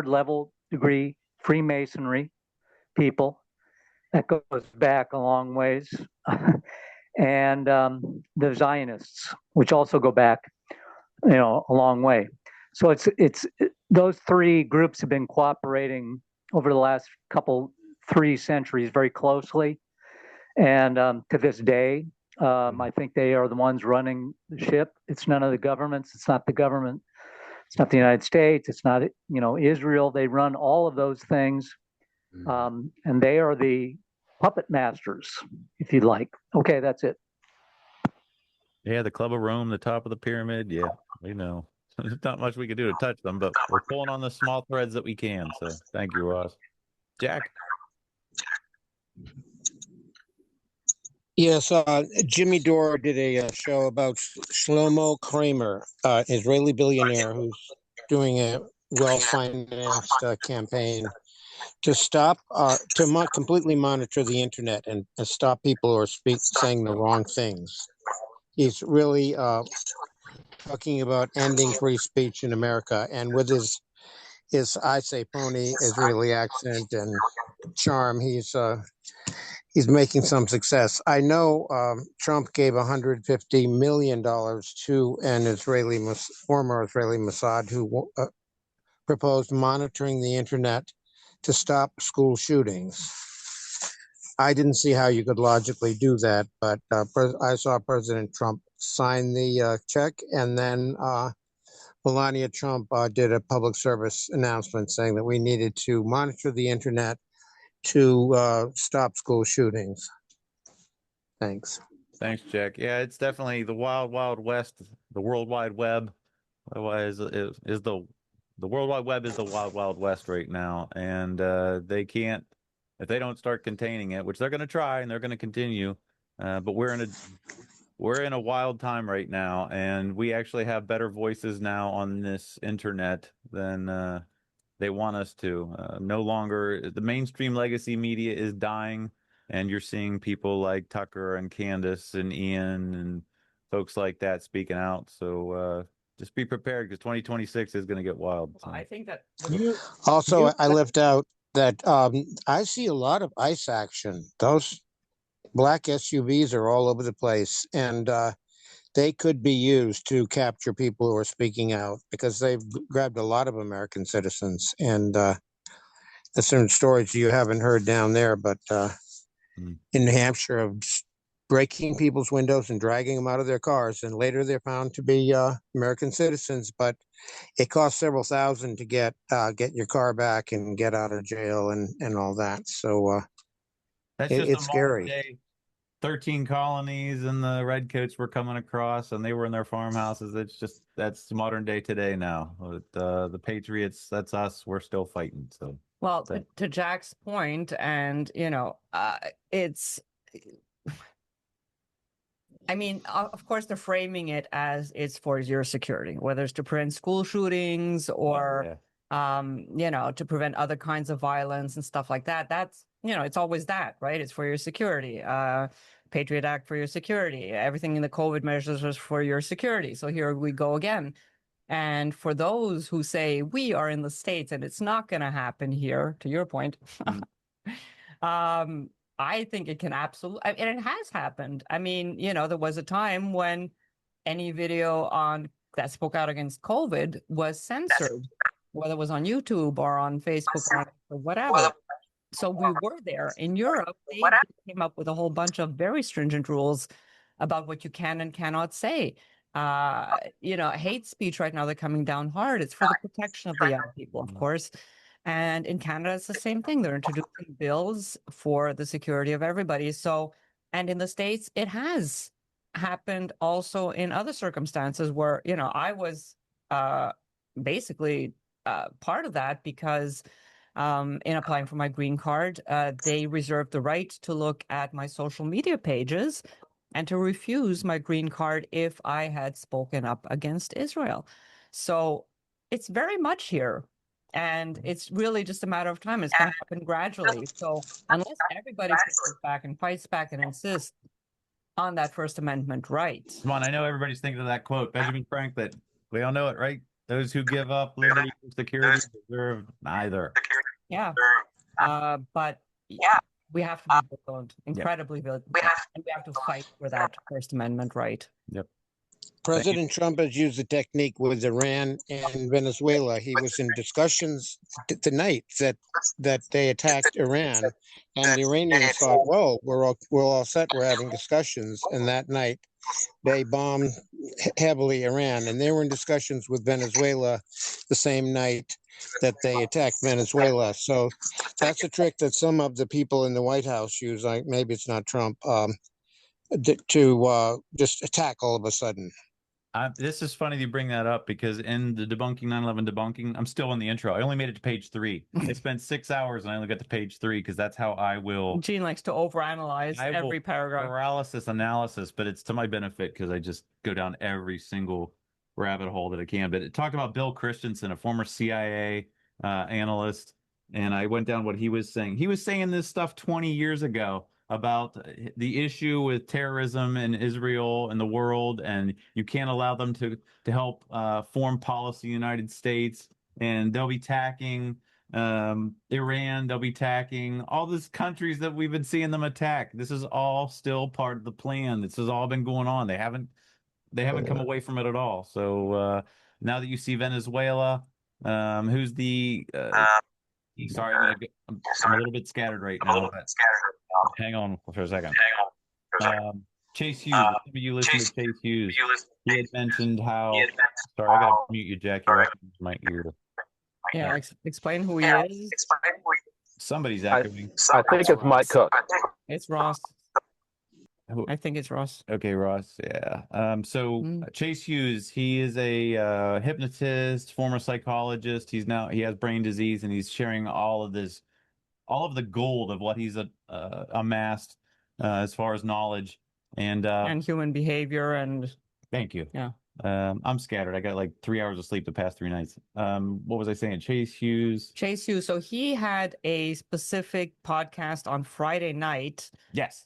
level degree Freemasonry people. That goes back a long ways. And the Zionists, which also go back, a long way. So it's those 3 groups have been cooperating over the last 3 centuries very closely. And to this day, I think they are the ones running the ship. It's none of the governments. It's not the government. It's not the United States. It's not, Israel. They run all of those things. And they are the puppet masters, if you'd like. Okay, that's it. Yeah, the Club of Rome, the top of the pyramid. Yeah, we know. There's not much we can do to touch them, but we're pulling on the small threads that we can. So thank you, Ross. Jack? Yes, Jimmy Dore did a show about Shlomo Kramer, Israeli billionaire who's doing a well-financed campaign to stop, completely monitor the internet and stop people who are saying the wrong things. He's really talking about ending free speech in America, and with his I say phony Israeli accent and charm, he's making some success. I know Trump gave $150 million to an former Israeli Mossad who proposed monitoring the internet to stop school shootings. I didn't see how you could logically do that, but I saw President Trump sign the check, and then Melania Trump did a public service announcement saying that we needed to monitor the internet to stop school shootings. Thanks. Thanks, Jack. Yeah, it's definitely the wild, wild west, the World Wide Web. Otherwise, the World Wide Web is the wild, wild west right now, and they can't, if they don't start containing it, which they're going to try and they're going to continue. But we're in a wild time right now, and we actually have better voices now on this internet than they want us to. No longer, the mainstream legacy media is dying, and you're seeing people like Tucker and Candace and Ian and folks like that speaking out. So just be prepared, because 2026 is going to get wild. So. I think that also I left out that I see a lot of ICE action. Those black SUVs are all over the place, and they could be used to capture people who are speaking out, because they've grabbed a lot of American citizens. And there's certain stories you haven't heard down there, but in New Hampshire, of breaking people's windows and dragging them out of their cars, and later they're found to be American citizens. But it costs several thousand to get your car back and get out of jail and all that. So it's scary. Day. 13 colonies and the redcoats were coming across, and they were in their farmhouses. That's modern day today now. The Patriots, that's us. We're still fighting. So, well, to Jack's point, and it's, I mean, of course, they're framing it as it's for your security, whether it's to prevent school shootings or, to prevent other kinds of violence and stuff like that. That's, it's always that, right? It's for your security. Patriot Act for your security. Everything in the COVID measures was for your security. So here we go again. And for those who say we are in the States and it's not going to happen here, to your point, I think it can absolutely, and it has happened. I mean, there was a time when any video that spoke out against COVID was censored, whether it was on YouTube or on Facebook or whatever. So we were there. In Europe, they came up with a whole bunch of very stringent rules about what you can and cannot say. Hate speech right now, they're coming down hard. It's for the protection of the young people, of course. And in Canada, it's the same thing. They're introducing bills for the security of everybody. So, and in the States, it has happened also in other circumstances where, I was basically part of that, because in applying for my green card, they reserved the right to look at my social media pages and to refuse my green card if I had spoken up against Israel. So it's very much here. And it's really just a matter of time. It's going to happen gradually. So unless everybody pushes back and fights back and insists on that First Amendment right. Come on, I know everybody's thinking of that quote, Benjamin Franklin. We all know it, right? Those who give up liberty and security deserve neither. Yeah. But we have to be vigilant, incredibly vigilant. And we have to fight for that First Amendment right. Yep. President Trump has used the technique with Iran and Venezuela. He was in discussions tonight that they attacked Iran, and the Iranians thought, "Well, we're all set. We're having discussions." And that night, they bombed heavily Iran, and they were in discussions with Venezuela the same night that they attacked Venezuela. So that's a trick that some of the people in the White House use. Like maybe it's not Trump, to just attack all of a sudden. This is funny you bring that up because in the debunking 9/11 debunking, I'm still in the intro. I only made it to page 3. I spent 6 hours and I only got to page 3 because that's how I will. Gene likes to overanalyze every paragraph. Paralysis analysis, but it's to my benefit because I just go down every single rabbit hole that I can. But it talked about Bill Christensen, a former CIA analyst, and I went down what he was saying. He was saying this stuff 20 years ago about the issue with terrorism in Israel and the world, and you can't allow them to help form policy in the United States, and they'll be attacking Iran, they'll be attacking all these countries that we've been seeing them attack. This is all still part of the plan. This has all been going on. They haven't come away from it at all. So now that you see Venezuela, who's the sorry, I'm a little bit scattered right now. Hang on for a second. Chase Hughes. Some of you listen to Chase Hughes. He had mentioned how. Sorry, I gotta mute you, Jack. You're up in my ear. Yeah, explain who he is. Somebody's echoing. I think it's Mike Cook. It's Ross. I think it's Ross. Okay, Ross. Yeah. So Chase Hughes, he is a hypnotist, former psychologist. He has brain disease, and he's sharing all of the gold of what he's amassed as far as knowledge and human behavior and. Thank you. Yeah. I'm scattered. I got like 3 hours of sleep the past 3 nights. What was I saying? Chase Hughes. So he had a specific podcast on Friday night. Yes.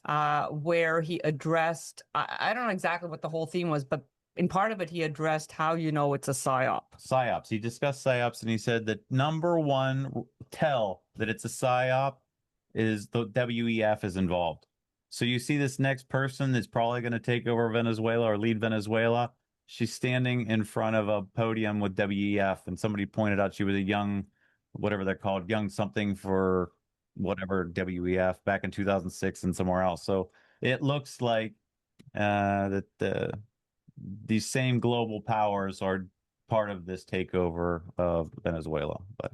Where he addressed, I don't know exactly what the whole theme was, but in part of it, he addressed how you know it's a PSYOP. PSYOPs. He discussed PSYOPs, and he said that number one tell that it's a PSYOP is the WEF is involved. So you see this next person that's probably going to take over Venezuela or lead Venezuela. She's standing in front of a podium with WEF, and somebody pointed out she was a young, whatever they're called, young something for whatever WEF back in 2006 and somewhere else. So it looks like that these same global powers are part of this takeover of Venezuela. But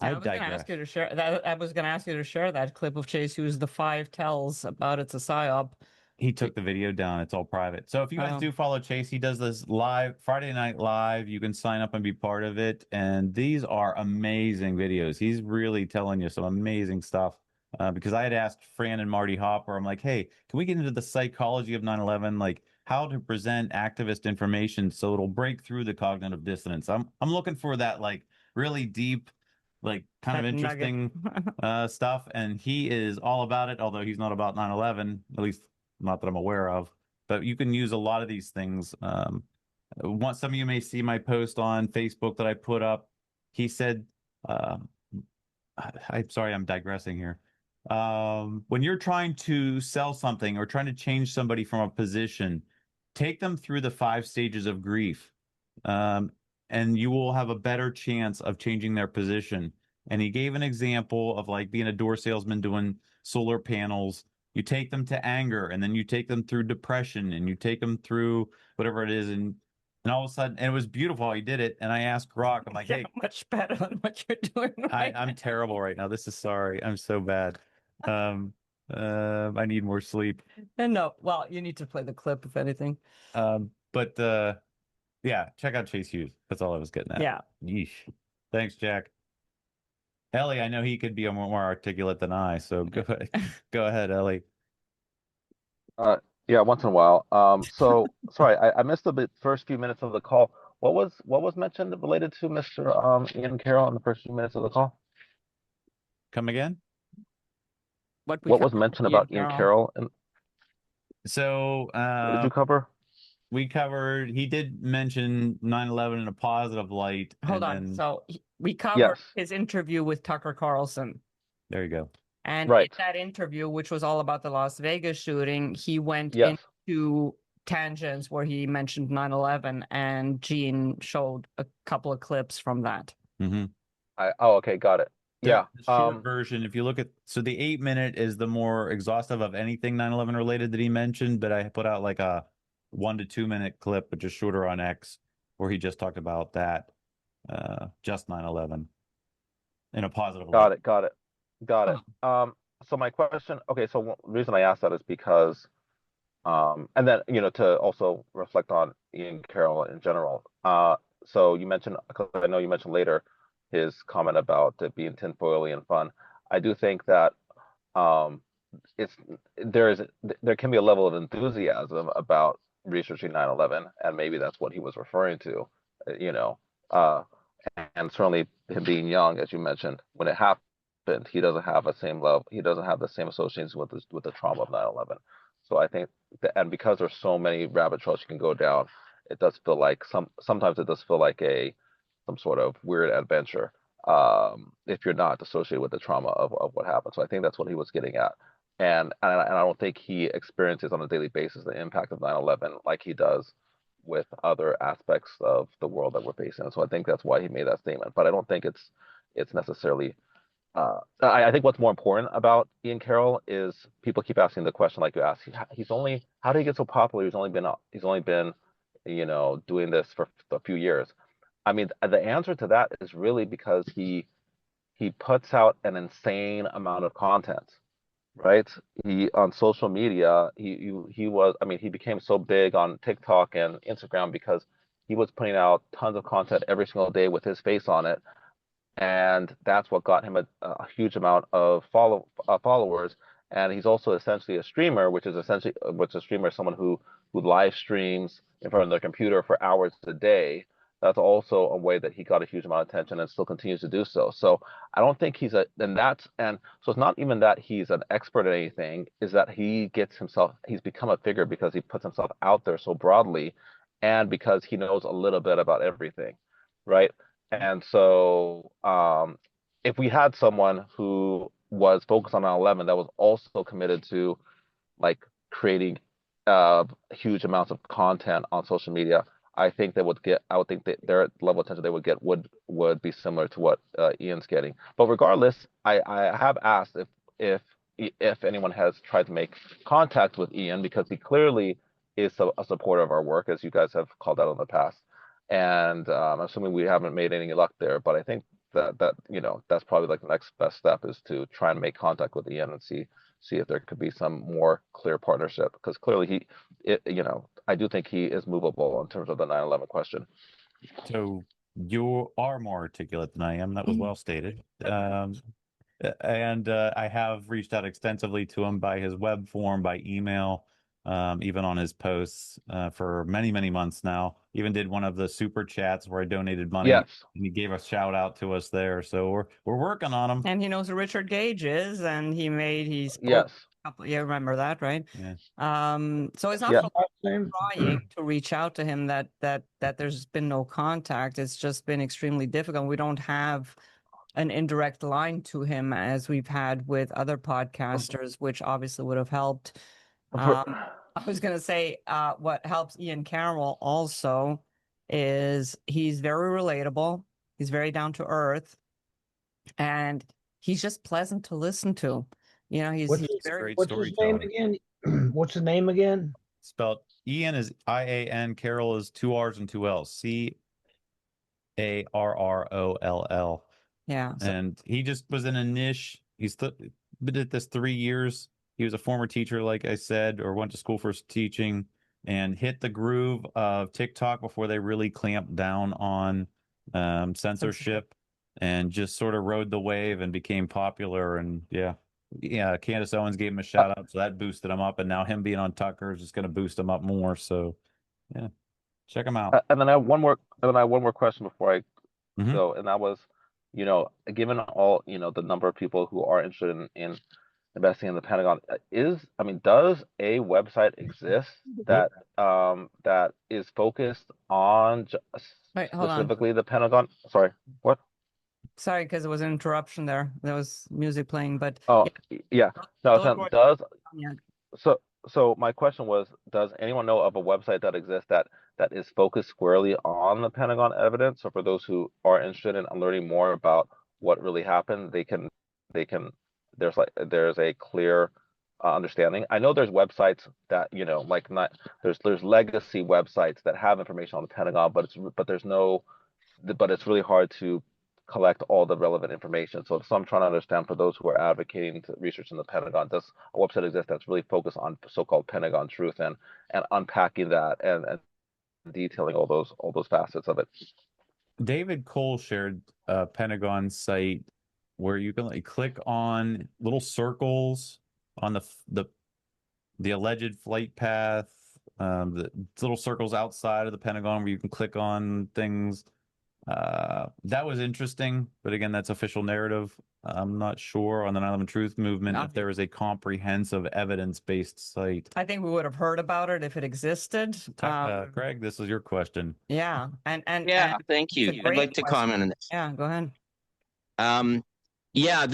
I was going to ask you to share that. I was going to ask you to share that clip of Chase Hughes, the 5 tells about it's a PSYOP. He took the video down. It's all private. So if you guys do follow Chase, he does this live Friday night live. You can sign up and be part of it. And these are amazing videos. He's really telling you some amazing stuff. Because I had asked Fran and Marty Hopper, I'm like, hey, can we get into the psychology of 9/11? Like how to present activist information so it'll break through the cognitive dissonance. I'm looking for that like really deep, like kind of interesting stuff. And he is all about it, although he's not about 9/11, at least not that I'm aware of. But you can use a lot of these things. Some of you may see my post on Facebook that I put up. He said, I'm sorry, I'm digressing here. When you're trying to sell something or trying to change somebody from a position, take them through the 5 stages of grief, and you will have a better chance of changing their position. And he gave an example of like being a door salesman doing solar panels. You take them to anger, and then you take them through depression, and you take them through whatever it is, and all of a sudden, and it was beautiful how he did it. And I asked Grok, I'm like, hey, much better than what you're doing right now. I'm terrible right now. This is sorry. I'm so bad. I need more sleep. And no, well, you need to play the clip if anything. But yeah, check out Chase Hughes. That's all I was getting at. Yeah. Yeesh. Thanks, Jack. Ellie, I know he could be more articulate than I, so go ahead, Ellie. Yeah, once in a while. So sorry, I missed the first few minutes of the call. What was mentioned related to Mr. Ian Carroll in the first few minutes of the call? Come again? What was mentioned about Ian Carroll? So what did you cover? We covered. He did mention 9/11 in a positive light. Hold on. So we covered his interview with Tucker Carlson. There you go. And in that interview, which was all about the Las Vegas shooting, he went into tangents where he mentioned 9/11, and Gene showed a couple of clips from that. Mm-hmm. Okay, got it. Yeah. The short version, if you look at, so the 8-minute is the more exhaustive of anything 9/11 related that he mentioned, but I put out like a 1 to 2 minute clip, but just shorter on X, where he just talked about that, just 9/11 in a positive way. Got it. So my question, okay, so the reason I asked that is because, and then, to also reflect on Ian Carroll in general. So you mentioned, because I know you mentioned later his comment about it being tinfoily and fun. I do think that there can be a level of enthusiasm about researching 9/11, and maybe that's what he was referring to, and certainly him being young, as you mentioned, when it happened, he doesn't have the same associations with the trauma of 9/11. So I think and because there's so many rabbit trails you can go down, it does feel like sometimes it does feel like some sort of weird adventure, if you're not associated with the trauma of what happened. So I think that's what he was getting at. And I don't think he experiences on a daily basis the impact of 9/11 like he does with other aspects of the world that we're facing. So I think that's why he made that statement. But I don't think it's necessarily. I think what's more important about Ian Carroll is people keep asking the question like you asked. How did he get so popular? He's only been doing this for a few years. I mean, the answer to that is really because he puts out an insane amount of content, right? He on social media, he became so big on TikTok and Instagram because he was putting out tons of content every single day with his face on it, and that's what got him a huge amount of followers. And he's also essentially a streamer, which a streamer is someone who live streams in front of their computer for hours a day. That's also a way that he got a huge amount of attention and still continues to do so. So I don't think so it's not even that he's an expert at anything, is that he's become a figure because he puts himself out there so broadly, and because he knows a little bit about everything, right? And so if we had someone who was focused on 9/11 that was also committed to like creating huge amounts of content on social media, I would think that their level of attention they would get would be similar to what Ian's getting. But regardless, I have asked if anyone has tried to make contact with Ian, because he clearly is a supporter of our work, as you guys have called out in the past. And I'm assuming we haven't made any luck there, but I think that that's probably like the next best step, is to try and make contact with Ian and see if there could be some more clear partnership, because clearly I do think he is movable in terms of the 9/11 question. So you are more articulate than I am. That was well stated. And I have reached out extensively to him by his web form, by email, even on his posts for many, many months now. Even did one of the super chats where I donated money. Yes. And he gave a shout out to us there. So we're working on him. And he knows who Richard Gage is, and he spoke. Yes. You remember that, right? Yeah. So it's not trying to reach out to him that there's been no contact. It's just been extremely difficult. We don't have an indirect line to him as we've had with other podcasters, which obviously would have helped. I was going to say what helps Ian Carroll also is he's very relatable. He's very down to earth, and he's just pleasant to listen to. He's very. What's his name again? What's the name again? Spelled Ian is IAN, Carroll is 2 R's and 2 L's. CARROLL. Yeah. And he just was in a niche. He's been at this 3 years. He was a former teacher, like I said, or went to school for teaching, and hit the groove of TikTok before they really clamped down on censorship, and just sort of rode the wave and became popular. And yeah, Candace Owens gave him a shout out, so that boosted him up, and now him being on Tucker is just going to boost him up more. So yeah, check him out. And then I have one more question before I go, and that was, given all the number of people who are interested in investing in the Pentagon, does a website exist that is focused on specifically the Pentagon? Sorry, what? Sorry, because there was an interruption there. There was music playing, but yeah. No, So my question was, does anyone know of a website that exists that is focused squarely on the Pentagon evidence? So for those who are interested in learning more about what really happened, they can there's a clear understanding. I know there's websites that, you know, like not there's legacy websites that have information on the Pentagon, but it's really hard to collect all the relevant information. So I'm trying to understand, for those who are advocating to research in the Pentagon, does a website exist that's really focused on so-called Pentagon truth and unpacking that and detailing all those facets of it? David Cole shared a Pentagon site where you can click on little circles on the alleged flight path, the little circles outside of the Pentagon where you can click on things. That was interesting, but again, that's official narrative. I'm not sure on the 9/11 Truth movement if there is a comprehensive evidence-based site. I think we would have heard about it if it existed. Greg, this is your question. Yeah, and yeah, thank you. I'd like to comment on this. Yeah, go ahead. Yeah,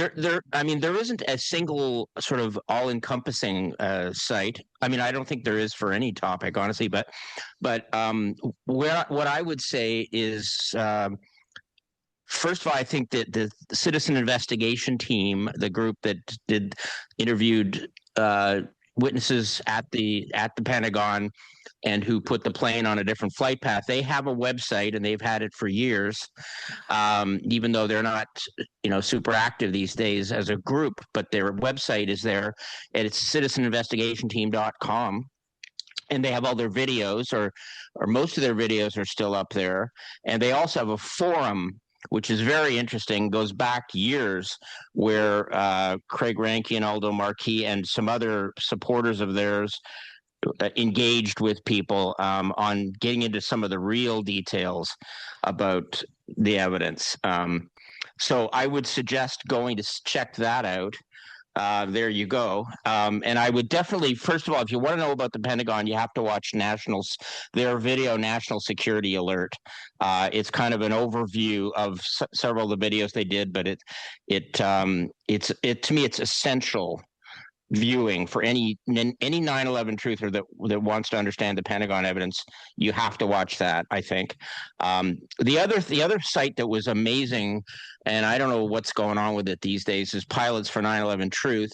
I mean, there isn't a single sort of all-encompassing site. I mean, I don't think there is for any topic, honestly. But what I would say is, first of all, I think that the citizen investigation team, the group that interviewed witnesses at the Pentagon and who put the plane on a different flight path, they have a website and they've had it for years, even though they're not, super active these days as a group, but their website is there, and it's citizeninvestigationteam.com. And they have all their videos, or most of their videos are still up there. And they also have a forum, which is very interesting, goes back years, where Craig Rankin, Aldo Marquis, and some other supporters of theirs engaged with people on getting into some of the real details about the evidence. So I would suggest going to check that out. There you go. And I would definitely, first of all, if you want to know about the Pentagon, you have to watch their video, National Security Alert. It's kind of an overview of several of the videos they did, but to me, it's essential viewing for any 9/11 truther that wants to understand the Pentagon evidence. You have to watch that, I think. The other site that was amazing, and I don't know what's going on with it these days, is Pilots for 9/11 Truth.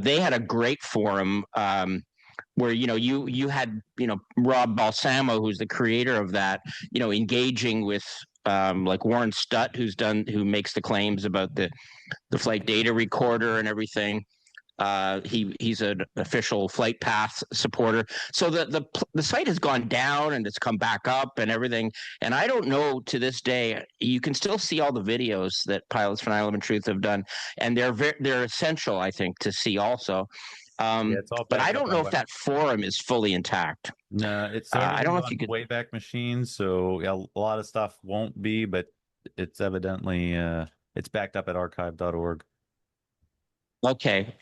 They had a great forum where you had Rob Balsamo, who's the creator of that, engaging with like Warren Stutt, who makes the claims about the flight data recorder and everything. He's an official flight path supporter. So the site has gone down and it's come back up and everything. And I don't know, to this day, you can still see all the videos that Pilots for 9/11 Truth have done, and they're essential, I think, to see also. But I don't know if that forum is fully intact. No, it's I don't know if you could Wayback Machine, so yeah, a lot of stuff won't be, but it's evidently it's backed up at archive.org. Okay.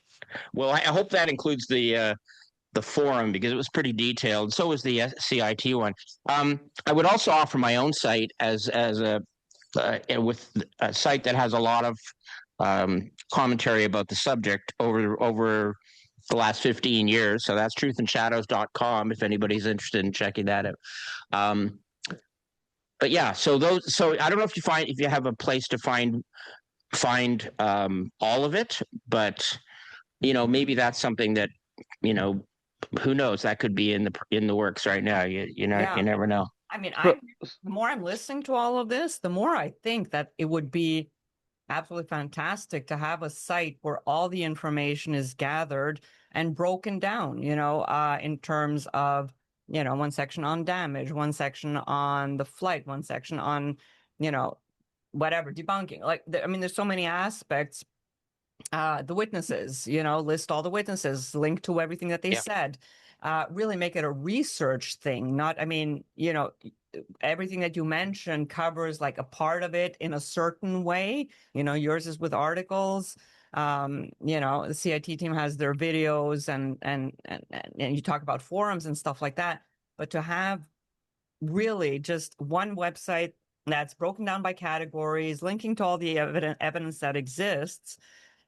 Well, I hope that includes the forum, because it was pretty detailed. So was the CIT one. I would also offer my own site as with a site that has a lot of commentary about the subject over the last 15 years. So that's truthandshadows.com if anybody's interested in checking that out. But yeah, so I don't know if you have a place to find all of it, but maybe that's something that, who knows, that could be in the works right now. You never know. I mean, the more I'm listening to all of this, the more I think that it would be absolutely fantastic to have a site where all the information is gathered and broken down, in terms of, one section on damage, one section on the flight, one section on, whatever, debunking. There's so many aspects. The witnesses, list all the witnesses, link to everything that they said, really make it a research thing. Everything that you mentioned covers like a part of it in a certain way. Yours is with articles. The CIT team has their videos and you talk about forums and stuff like that. But to have really just one website that's broken down by categories, linking to all the evidence that exists,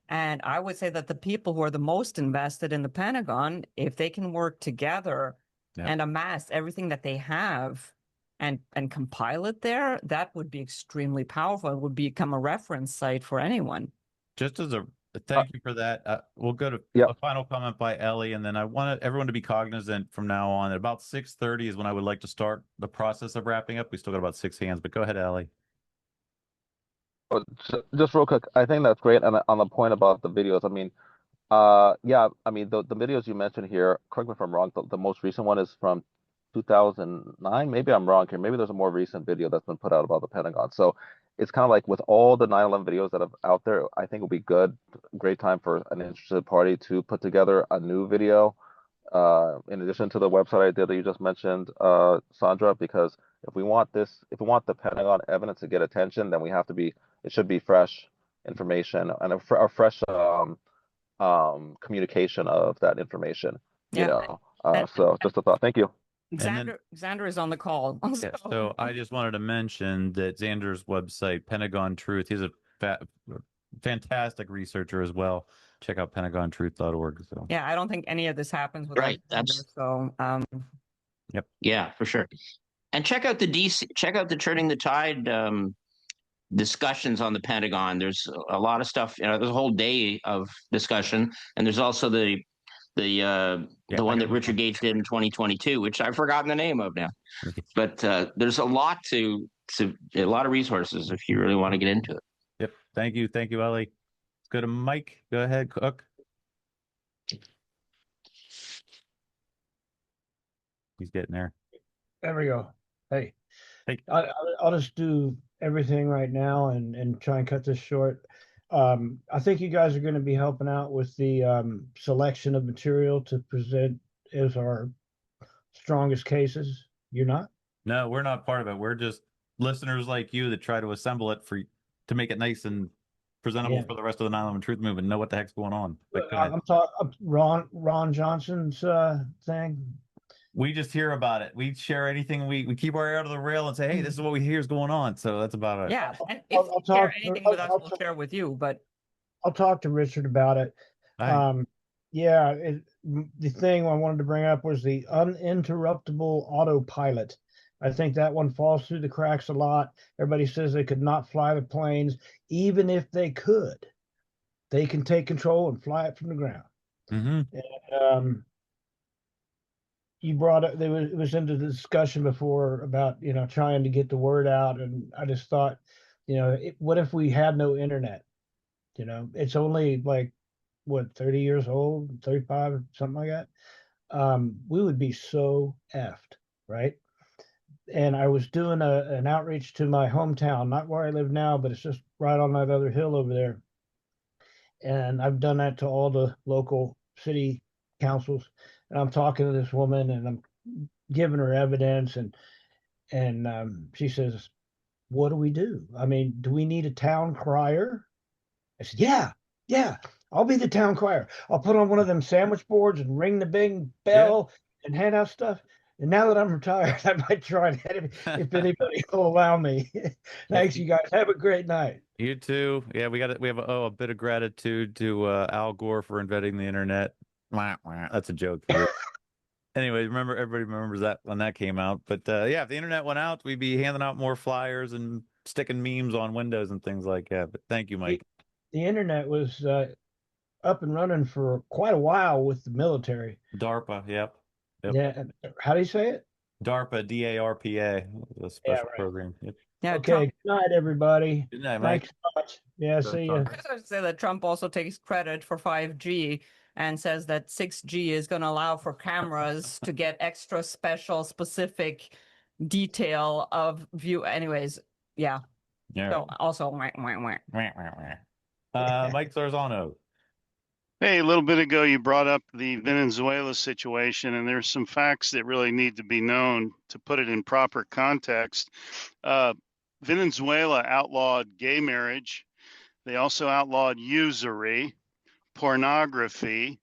And I would say that the people who are the most invested in the Pentagon, if they can work together and amass everything that they have and compile it there, that would be extremely powerful. It would become a reference site for anyone. Just as a thank you for that. We'll go to a final comment by Ellie, and then I want everyone to be cognizant from now on. At about 6:30 is when I would like to start the process of wrapping up. We still got about 6 hands, but go ahead, Ellie. Just real quick, I think that's great. And on the point about the videos, I mean, yeah, I mean, the videos you mentioned here, correct me if I'm wrong, the most recent one is from 2009. Maybe I'm wrong here. Maybe there's a more recent video that's been put out about the Pentagon. So it's kind of like with all the 9/11 videos that are out there, I think it would be great time for an interested party to put together a new video, in addition to the website idea that you just mentioned, Sandra, because if we want the Pentagon evidence to get attention, then it should be fresh information and a fresh communication of that information. So just a thought. Thank you. Xander is on the call. So I just wanted to mention that Xander's website, Pentagon Truth, he's a fantastic researcher as well. Check out pentagontruth.org. So yeah, I don't think any of this happens without Xander, Yep. Yeah, for sure. And check out the Turning the Tide discussions on the Pentagon. There's a lot of stuff, there's a whole day of discussion, and there's also the one that Richard Gage did in 2022, which I've forgotten the name of now. But there's a lot a lot of resources if you really want to get into it. Yep. Thank you, Ellie. Let's go to Mike. Go ahead, Cook. He's getting there. There we go. Hey. I'll just do everything right now and try and cut this short. I think you guys are going to be helping out with the selection of material to present as our strongest cases. You're not? No, we're not part of it. We're just listeners like you that try to assemble it to make it nice and presentable for the rest of the 9/11 Truth Movement and know what the heck's going on. I'm talking Ron Johnson's thing. We just hear about it. We share anything. We keep our ear out of the rail and say, hey, this is what we hear is going on. So that's about it. Yeah. And if you share anything with us, we'll share with you. But I'll talk to Richard about it. The thing I wanted to bring up was the uninterruptible autopilot. I think that one falls through the cracks a lot. Everybody says they could not fly the planes. Even if they could, they can take control and fly it from the ground. Mm-hmm. And, you brought up, it was into the discussion before about, trying to get the word out. And I just thought, what if we had no internet? It's only like, 30 years old, 35, something like that. We would be so effed, right? And I was doing an outreach to my hometown, not where I live now, but it's just right on that other hill over there. And I've done that to all the local city councils. And I'm talking to this woman and I'm giving her evidence and she says, what do we do? I mean, do we need a town crier? I said, yeah, I'll be the town crier. I'll put on one of them sandwich boards and ring the big bell and hand out stuff. And now that I'm retired, I might try that if anybody will allow me. Thanks, you guys. Have a great night. You too. Yeah, we have a bit of gratitude to Al Gore for inventing the internet. That's a joke. Anyway, everybody remembers that when that came out. But if the internet went out, we'd be handing out more flyers and sticking memes on windows and things like that. But thank you, Mike. The internet was up and running for quite a while with the military. DARPA, yep. Yeah. How do you say it? DARPA, DARPA, the special program. Yep. Yeah. Okay. Good night, everybody. Good night, Mike. Thanks so much. Yeah. See you. I would say that Trump also takes credit for 5G. And says that 6G is going to allow for cameras to get extra special, specific detail of view. Anyways, yeah. So also, Mike Sarzano. Hey, a little bit ago, you brought up the Venezuela situation, and there's some facts that really need to be known to put it in proper context. Venezuela outlawed gay marriage. They also outlawed usury, pornography,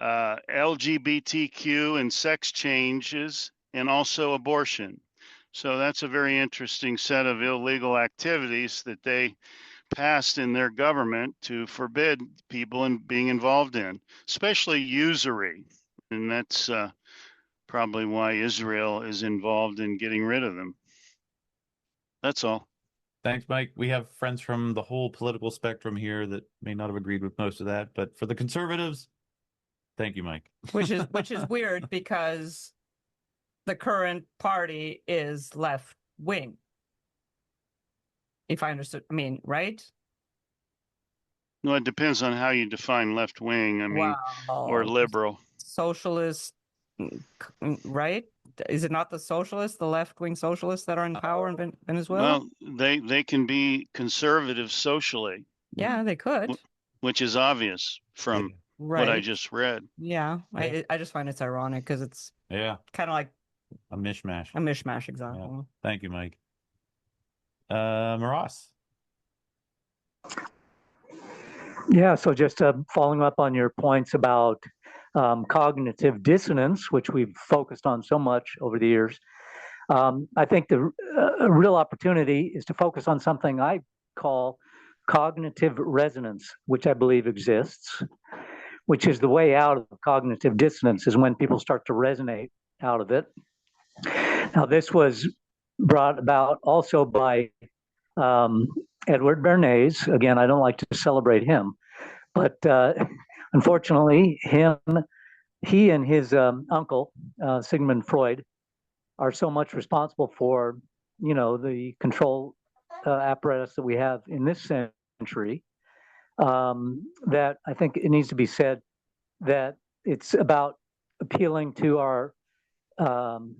LGBTQ and sex changes, and also abortion. So that's a very interesting set of illegal activities that they passed in their government to forbid people in being involved in, especially usury. And that's probably why Israel is involved in getting rid of them. That's all. Thanks, Mike. We have friends from the whole political spectrum here that may not have agreed with most of that, but for the conservatives, thank you, Mike. Which is weird because the current party is left wing. If I understood, I mean, right? No, it depends on how you define left wing. I mean, or liberal. Socialist, right? Is it not the socialists, the left-wing socialists that are in power in Venezuela? Well, they can be conservative socially. Yeah, they could. Which is obvious from what I just read. Yeah, I just find it's ironic because it's kind of like a mishmash. A mishmash, exactly. Yeah. Thank you, Mike. Maras. Yeah, so just following up on your points about cognitive dissonance, which we've focused on so much over the years. I think the real opportunity is to focus on something I call cognitive resonance, which I believe exists, which is the way out of cognitive dissonance is when people start to resonate out of it. Now, this was brought about also by Edward Bernays. Again, I don't like to celebrate him, but unfortunately, he and his uncle, Sigmund Freud, are so much responsible for, the control apparatus that we have in this century, that I think it needs to be said that it's about appealing to our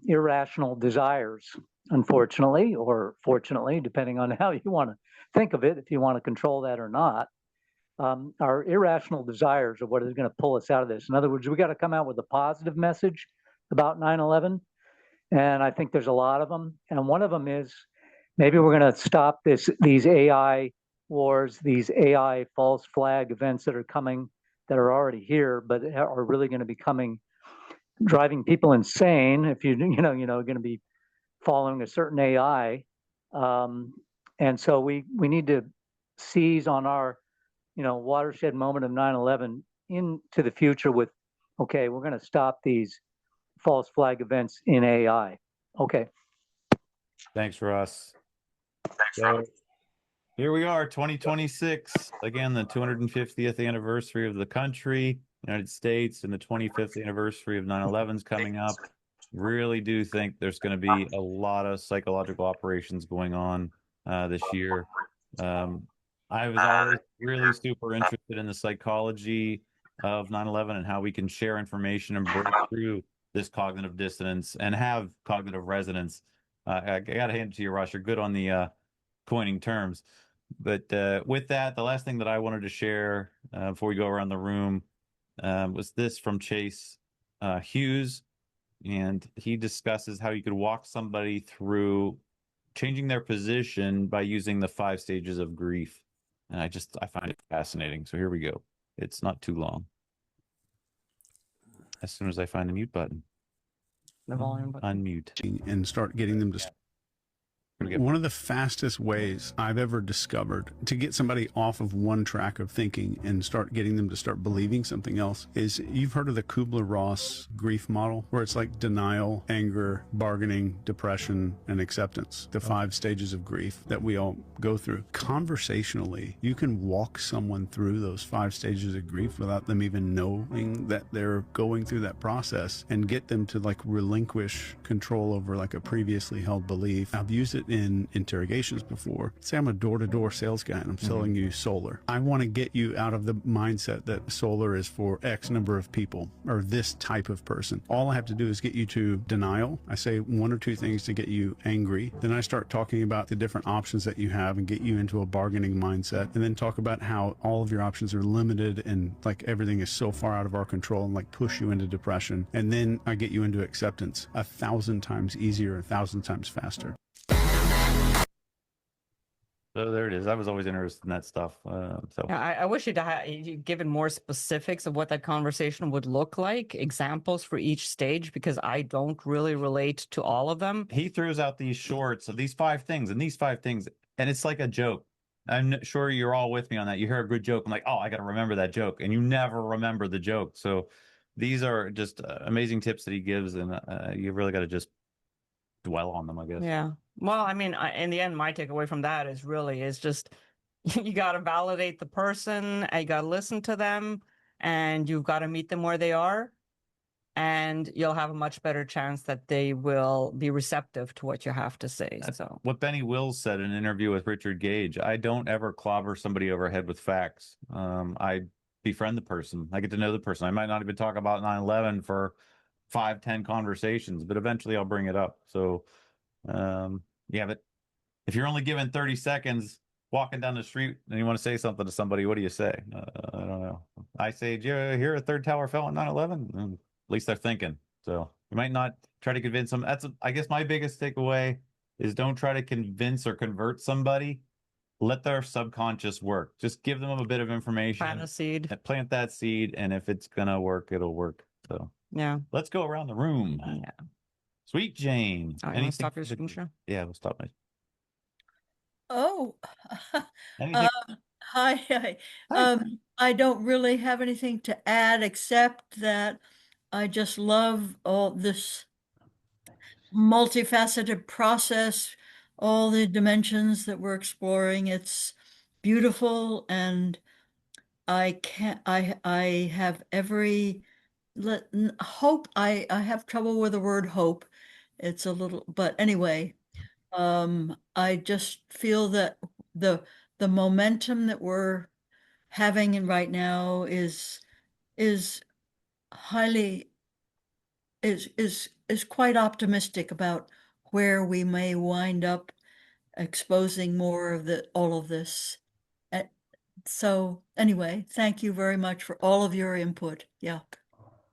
irrational desires, unfortunately, or fortunately, depending on how you want to think of it, if you want to control that or not. Our irrational desires are what is going to pull us out of this. In other words, we got to come out with a positive message about 9/11. And I think there's a lot of them. And one of them is maybe we're going to stop these AI wars, these AI false flag events that are coming, that are already here, but are really going to be coming, driving people insane if you're going to be following a certain AI. And so we need to seize on our watershed moment of 9/11 into the future with, okay, we're going to stop these false flag events in AI. Okay. Thanks, Russ. So here we are, 2026. Again, the 250th anniversary of the country, United States, and the 25th anniversary of 9/11 is coming up. Really do think there's going to be a lot of psychological operations going on this year. I was always really super interested in the psychology of 9/11 and how we can share information and break through this cognitive dissonance and have cognitive resonance. I got to hand it to you, Ross. You're good on the coining terms. But with that, the last thing that I wanted to share before we go around the room was this from Chase Hughes. And he discusses how you could walk somebody through changing their position by using the 5 stages of grief. And I find it fascinating. So here we go. It's not too long. As soon as I find the mute button. The volume button. Unmute. And start getting them to... One of the fastest ways I've ever discovered to get somebody off of one track of thinking and start getting them to start believing something else is, you've heard of the Kübler-Ross grief model, where it's like denial, anger, bargaining, depression, and acceptance, the 5 stages of grief that we all go through. Conversationally, you can walk someone through those 5 stages of grief without them even knowing that they're going through that process, and get them to like relinquish control over like a previously held belief. I've used it in interrogations before. Say I'm a door-to-door sales guy and I'm selling you solar. I want to get you out of the mindset that solar is for X number of people or this type of person. All I have to do is get you to denial. I say 1 or 2 things to get you angry. Then I start talking about the different options that you have and get you into a bargaining mindset, and then talk about how all of your options are limited and like everything is so far out of our control, and like push you into depression. And then I get you into acceptance 1,000 times easier, 1,000 times faster. So there it is. I was always interested in that stuff. Yeah, I wish you'd given more specifics of what that conversation would look like, examples for each stage, because I don't really relate to all of them. He throws out these shorts of these 5 things and these 5 things, and it's like a joke. I'm sure you're all with me on that. You hear a good joke, I'm like, oh, I got to remember that joke, and you never remember the joke. So these are just amazing tips that he gives, and you really got to just dwell on them, I guess. Yeah. Well, I mean, in the end, my takeaway from that is just you got to validate the person, you got to listen to them, and you've got to meet them where they are, and you'll have a much better chance that they will be receptive to what you have to say. That's so what Benny Wills said in an interview with Richard Gage. I don't ever clobber somebody over head with facts. I befriend the person. I get to know the person. I might not even talk about 9/11 for 5-10 conversations, but eventually I'll bring it up. So yeah, but if you're only given 30 seconds walking down the street and you want to say something to somebody, what do you say? I don't know. I say, "Did you hear a third tower fell on 9/11?" At least they're thinking. So you might not try to convince them. I guess my biggest takeaway is don't try to convince or convert somebody. Let their subconscious work. Just give them a bit of information. Plant a seed. Plant that seed, and if it's gonna work, it'll work. So yeah, let's go around the room. Yeah. Sweet Jane. You want to stop your screen share? Yeah, we'll stop my. Oh, Anything? hi. I don't really have anything to add except that I just love all this multifaceted process, all the dimensions that we're exploring. It's beautiful, and I have every hope. I have trouble with the word hope. It's a little, but anyway, I just feel that the momentum that we're having right now is highly is quite optimistic about where we may wind up exposing more of all of this. So anyway, thank you very much for all of your input. Yeah.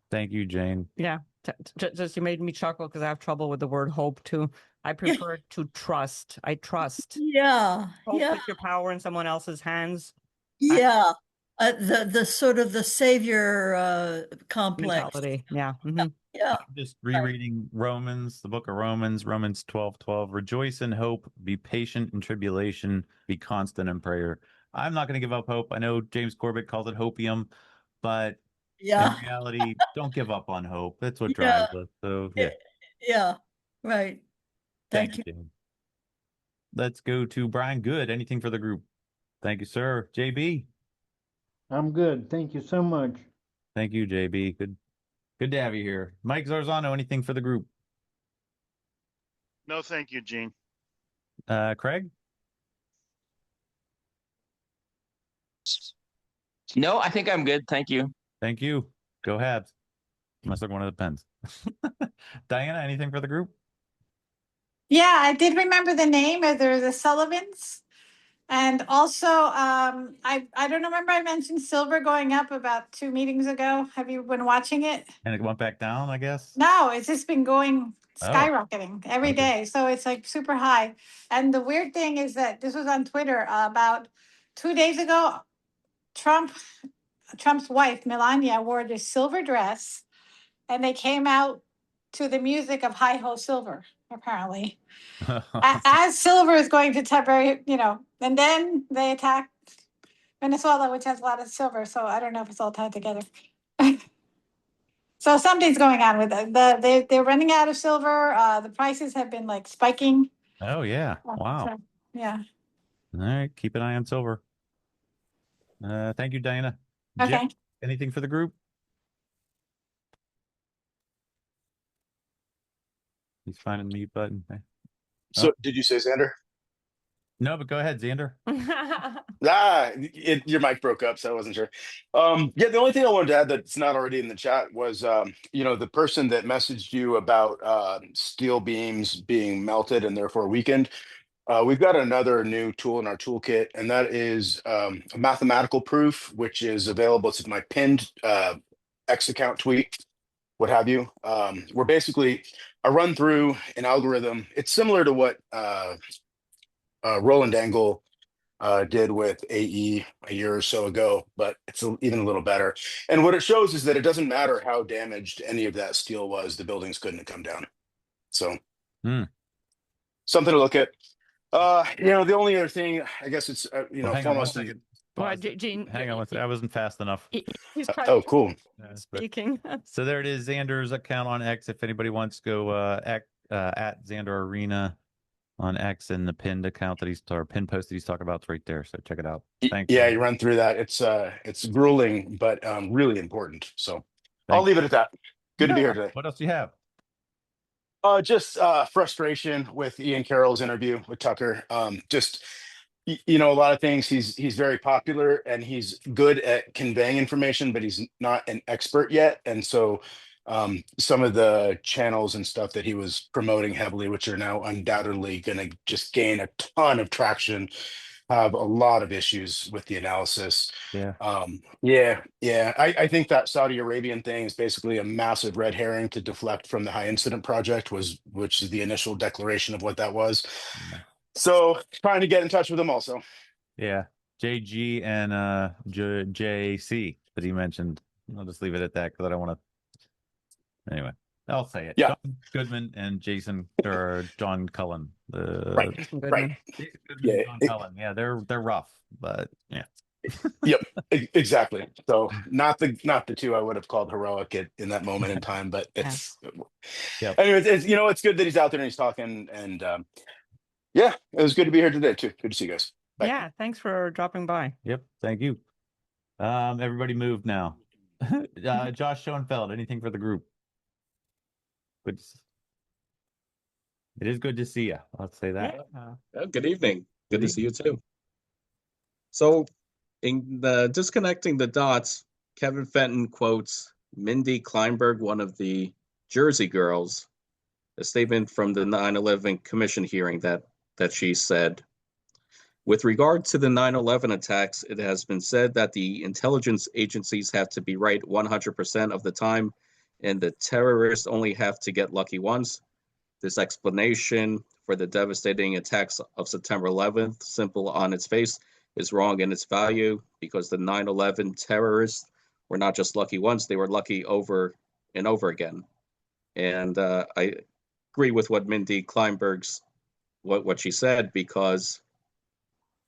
Thank you, Jane. Yeah. Just you made me chuckle because I have trouble with the word hope too. I prefer to trust. I trust. Yeah. Hope Yeah. is your power in someone else's hands. Yeah. The sort of the savior complex. Mentality. Yeah. Mm-hmm. Yeah. I'm just rereading Romans, the book of Romans 12:12. Rejoice in hope, be patient in tribulation, be constant in prayer. I'm not going to give up hope. I know James Corbett calls it hopium, but in reality, don't give up on hope. That's what drives us. So yeah. Yeah. Right. Thank you. Jane. Let's go to Brian Good. Anything for the group? Thank you, sir. JB. I'm good. Thank you so much. Thank you, JB. Good to have you here. Mike Zarzano, anything for the group? No, thank you, Gene. Craig? No, I think I'm good. Thank you. Thank you. Go Habs. Must look one of the pens. Diana, anything for the group? Yeah, I did remember the name. They're the Sullivans. And also, I don't remember I mentioned silver going up about 2 meetings ago. Have you been watching it? And it went back down, I guess? No, it's just been going skyrocketing every day. So it's like super high. And the weird thing is that this was on Twitter about 2 days ago. Trump's wife, Melania, wore this silver dress, and they came out to the music of Hi Ho Silver, apparently. As silver is going to very, and then they attacked Venezuela, which has a lot of silver. So I don't know if it's all tied together. So something's going on with it. They're running out of silver. The prices have been like spiking. Oh, yeah. Wow. So, yeah. All right. Keep an eye on silver. Thank you, Diana. Okay. Jeff, anything for the group? He's finding the mute button. Okay. So did you say Xander? No, but go ahead, Xander. Your mic broke up, so I wasn't sure. Yeah, the only thing I wanted to add that's not already in the chat was, the person that messaged you about steel beams being melted and therefore weakened. We've got another new tool in our toolkit, and that is a mathematical proof, which is available. It's my pinned X account tweet, what have you. We're basically, I run through an algorithm. It's similar to what Roland Angle did with AE a year or so ago, but it's even a little better. And what it shows is that it doesn't matter how damaged any of that steel was, the buildings couldn't have come down. So something to look at. The only other thing, I guess it's hang on one foremost. second. Well, Gene, Hang on one second. I wasn't fast enough. he's Oh, cool. speaking. So there it is, Xander's account on X. If anybody wants to go at Xander Arena on X, and the pinned account that pinned post that he's talking about is right there. So check it out. Thanks. Yeah, you run through that. It's grueling, but really important. So I'll leave it at that. Good to be here today. What else do you have? Just frustration with Ian Carroll's interview with Tucker. A lot of things. He's very popular and he's good at conveying information, but he's not an expert yet. And so some of the channels and stuff that he was promoting heavily, which are now undoubtedly going to just gain a ton of traction, have a lot of issues with the analysis. Yeah. I think that Saudi Arabian thing is basically a massive red herring to deflect from the high incident project, which is the initial declaration of what that was. So trying to get in touch with him also. Yeah. JG and JC that he mentioned. I'll just leave it at that because I don't want to. Anyway, I'll say it. Yeah. John Goodman and John Cullen. Right. Yeah. John Cullen. Yeah, they're rough, but yeah. Yep, exactly. So not the two I would have called heroic in that moment in time, but it's. Anyways, it's good that he's out there and he's talking, and it was good to be here today too. Good to see you guys. Bye. Yeah, thanks for dropping by. Yep, thank you. Everybody moved now. Josh Schoenfeld, anything for the group? Good. It is good to see you. Let's say that. Good evening. Good to see you too. So, in the disconnecting the dots, Kevin Fenton quotes Mindy Kleinberg, one of the Jersey girls, a statement from the 9/11 Commission hearing that she said, with regard to the 9/11 attacks, it has been said that the intelligence agencies have to be right 100% of the time, and the terrorists only have to get lucky once. This explanation for the devastating attacks of September 11th, simple on its face, is wrong in its value, because the 9/11 terrorists were not just lucky once, they were lucky over and over again. And I agree with what Mindy Kleinberg's, what she said, because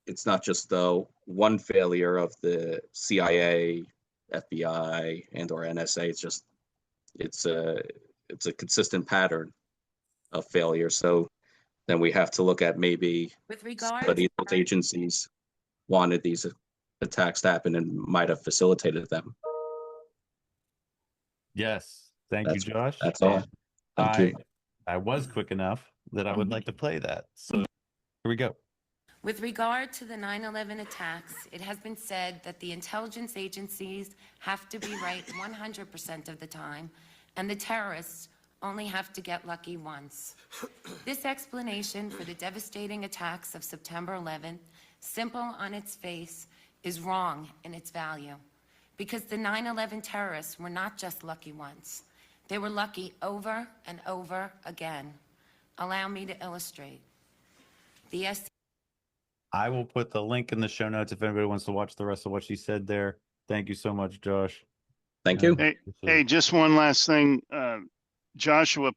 it's not just the one failure of the CIA, FBI, and or NSA. It's a consistent pattern of failure. So then we have to look at maybe somebody in those agencies wanted these attacks to happen and might have facilitated them. Yes. Thank you, Josh. That's all. Thank you. I was quick enough that I would like to play that. So here we go. With regard to the 9/11 attacks, it has been said that the intelligence agencies have to be right 100% of the time, and the terrorists only have to get lucky once. This explanation for the devastating attacks of September 11th, simple on its face, is wrong in its value, because the 9/11 terrorists were not just lucky once. They were lucky over and over again. Allow me to illustrate. I will put the link in the show notes if anybody wants to watch the rest of what she said there. Thank you so much, Josh. Thank you. Hey, just one last thing. Joshua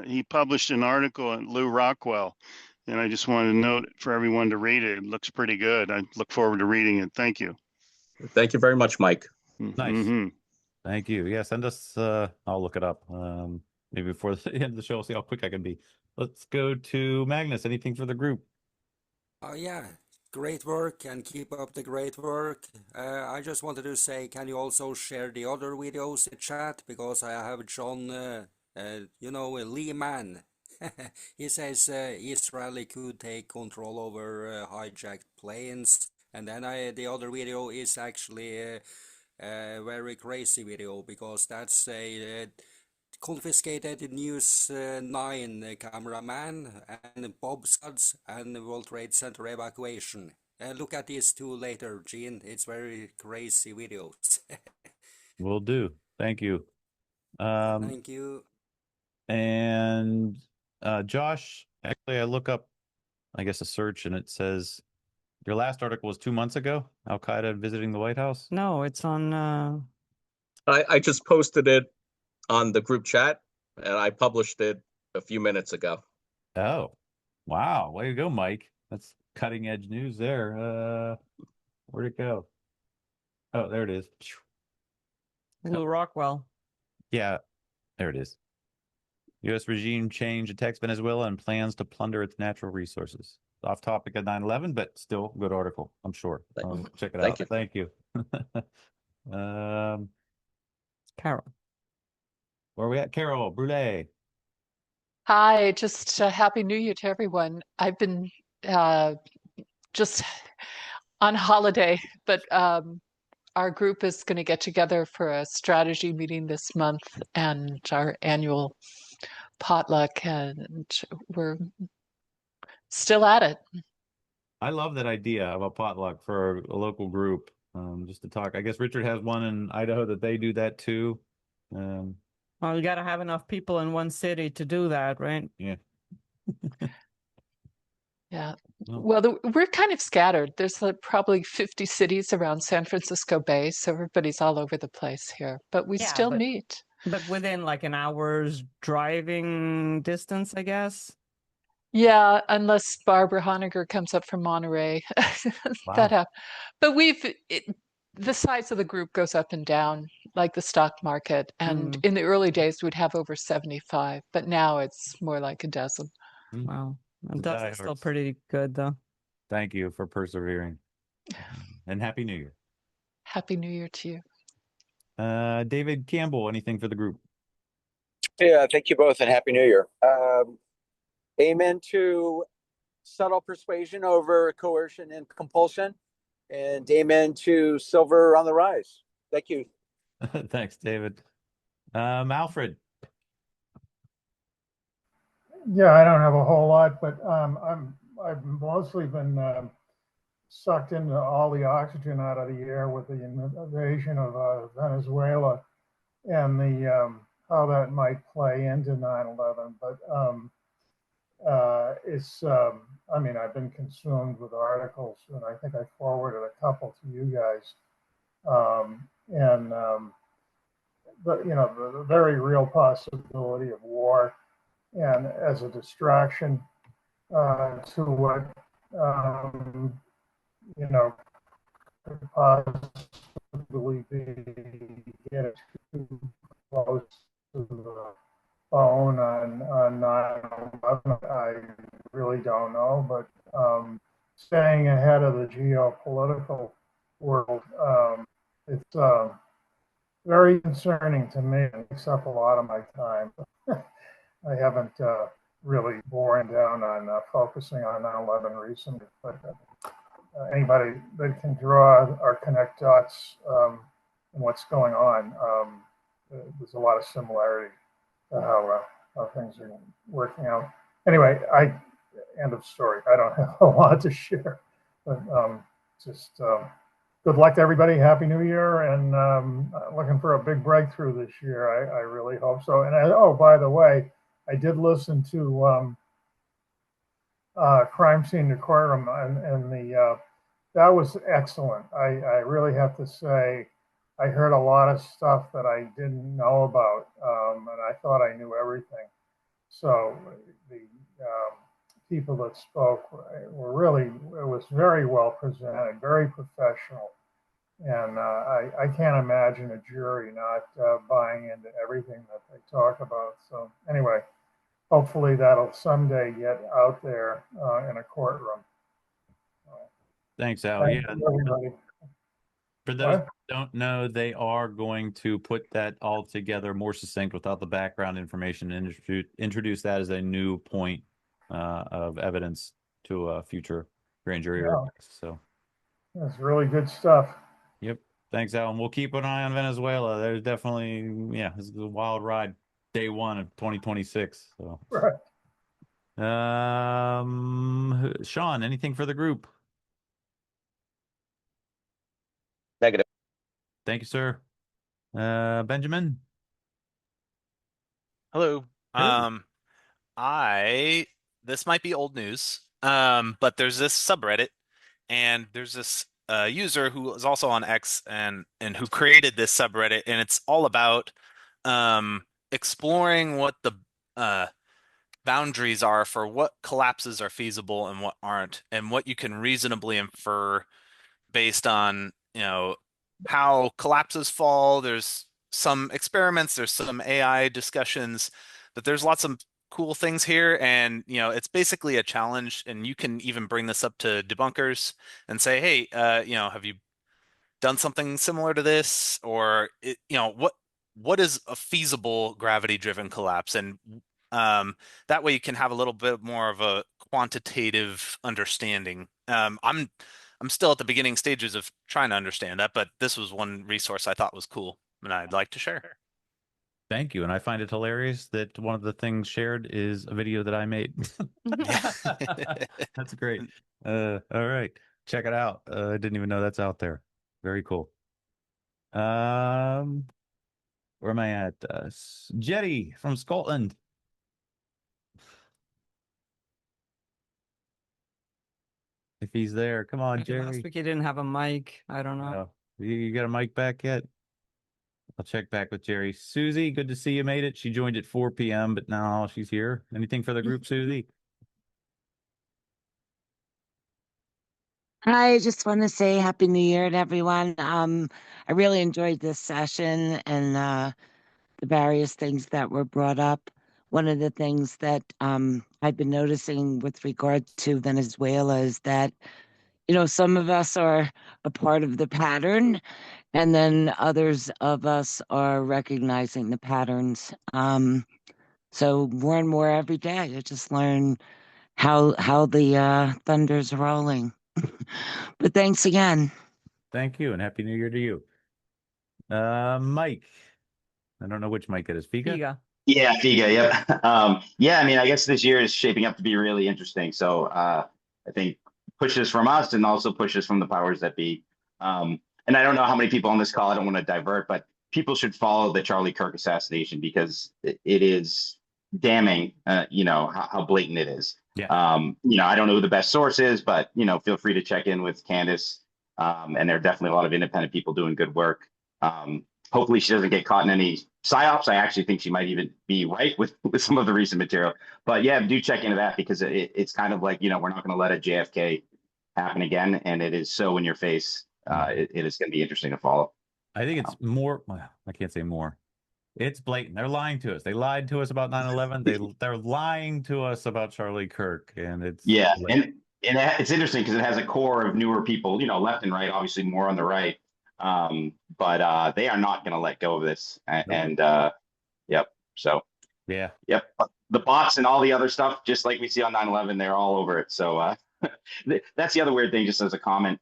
he published an article at Lou Rockwell, and I just wanted to note for everyone to read it. It looks pretty good. I look forward to reading it. Thank you. Thank you very much, Mike. Nice. Mm-hmm. Thank you. Yeah, send us, I'll look it up. Maybe before the end of the show, we'll see how quick I can be. Let's go to Magnus. Anything for the group? Oh, yeah. Great work and keep up the great work. I just wanted to say, can you also share the other videos in chat? Because I have John, Lee Man. He says Israel could take control over hijacked planes. And then the other video is actually a very crazy video, because that's a confiscated News 9 cameraman and Bob Scuds and World Trade Center evacuation. Look at these two later, Gene. It's very crazy videos. Will do. Thank you. Thank you. And Josh, actually, I look up, I guess, a search, and it says your last article was 2 months ago, Al-Qaeda visiting the White House? No, it's on... I just posted it on the group chat, and I published it a few minutes ago. Oh, Wow, way to go, Mike. That's cutting edge news there. Where'd it go? Oh, there it is. Lou Rockwell. Yeah, there it is. U.S. regime change attacks Venezuela and plans to plunder its natural resources. Off topic of 9/11, but still good article, I'm sure. Check it out. Thank you. Carol. Where are we at? Carol Brule. Hi, just Happy New Year to everyone. I've been just on holiday, but our group is going to get together for a strategy meeting this month and our annual potluck, and we're still at it. I love that idea of a potluck for a local group, just to talk. I guess Richard has one in Idaho that they do that too. Well, you got to have enough people in one city to do that, right? Yeah. Yeah. Well, we're kind of scattered. There's probably 50 cities around San Francisco Bay, so everybody's all over the place here, but we still meet. But within like an hour's driving distance, I guess. Yeah, unless Barbara Honegger comes up from Monterey. That happens. But the size of the group goes up and down, like the stock market. And in the early days, we'd have over 75, but now it's more like a dozen. Wow. And that's still pretty good, though. Thank you for persevering. And Happy New Year. Happy New Year to you. David Campbell, anything for the group? Yeah, thank you both and Happy New Year. Amen to subtle persuasion over coercion and compulsion, and amen to silver on the rise. Thank you. Thanks, David. Alfred. Yeah, I don't have a whole lot, but I've mostly been sucked into all the oxygen out of the air with the invasion of Venezuela and the how that might play into 9/11. But I mean, I've been consumed with articles, and I think I forwarded a couple to you guys. But you know, the very real possibility of war, and as a distraction to what you know could possibly be getting too close to the bone on 9/11. I really don't know, but staying ahead of the geopolitical world, it's very concerning to me. It takes up a lot of my time. I haven't really borne down on focusing on 9/11 recently, but anybody that can draw or connect dots and what's going on, there's a lot of similarity to how things are working out. Anyway, end of story. I don't have a lot to share, but just good luck to everybody. Happy New Year, and looking for a big breakthrough this year. I really hope so. And oh, by the way, I did listen to Crime Scene to Courtroom, and that was excellent. I really have to say, I heard a lot of stuff that I didn't know about, and I thought I knew everything. So the people that spoke were really, it was very well presented, very professional. And I can't imagine a jury not buying into everything that they talk about. So anyway, hopefully that'll someday get out there in a courtroom. Thanks, Al. Thank Yeah. you, everybody. For those who don't know, they are going to put that all together more succinct without the background information and introduce that as a new point of evidence to a future grand jury. So that's really good stuff. Yep. Thanks, Al. And we'll keep an eye on Venezuela. There's definitely, yeah, this is a wild ride. Day one of 2026. So right. Sean, anything for the group? Negative. Thank you, sir. Benjamin. Hello. This might be old news, but there's this subreddit, and there's this user who is also on X and who created this subreddit, and it's all about exploring what the boundaries are for what collapses are feasible and what aren't, and what you can reasonably infer based on, how collapses fall. There's some experiments, there's some AI discussions, but there's lots of cool things here. And, it's basically a challenge. And you can even bring this up to debunkers and say, hey, have you done something similar to this? Or, what is a feasible gravity-driven collapse? And that way you can have a little bit more of a quantitative understanding. I'm still at the beginning stages of trying to understand that, but this was one resource I thought was cool and I'd like to share. Thank you. And I find it hilarious that one of the things shared is a video that I made. That's great. All right. Check it out. I didn't even know that's out there. Very cool. Where am I at? Jetty from Scotland. If he's there, come on, Jerry. Last week he didn't have a mic. I don't know. Oh, you got a mic back yet? I'll check back with Jerry. Susie, good to see you made it. She joined at 4 p.m., but now she's here. Anything for the group, Susie? I just want to say Happy New Year to everyone. I really enjoyed this session and the various things that were brought up. One of the things that I've been noticing with regard to Venezuela is that, some of us are a part of the pattern, and then others of us are recognizing the patterns. So more and more every day, I just learn how the thunder's rolling. But thanks again. Thank you, and Happy New Year to you. Mike. I don't know which mic it is. Figa? Yeah, Figa, yep. Yeah, I mean, I guess this year is shaping up to be really interesting. So I think pushes from us and also pushes from the powers that be. And I don't know how many people on this call, I don't want to divert, but people should follow the Charlie Kirk assassination because it is damning, how blatant it is. Yeah. I don't know who the best source is, but, feel free to check in with Candace. And there are definitely a lot of independent people doing good work. Hopefully she doesn't get caught in any psyops. I actually think she might even be right with some of the recent material. But yeah, do check into that because it's kind of like, we're not going to let a JFK happen again. And it is so in your face. It is going to be interesting to follow. I think it's more, well, I can't say more. It's blatant. They're lying to us. They lied to us about 9/11. They're lying to us about Charlie Kirk. And it's and it's interesting because it has a core of newer people, left and right, obviously more on the right. But they are not going to let go of this. And yep. So, yeah. Yep. The bots and all the other stuff, just like we see on 9/11, they're all over it. So that's the other weird thing, just as a comment.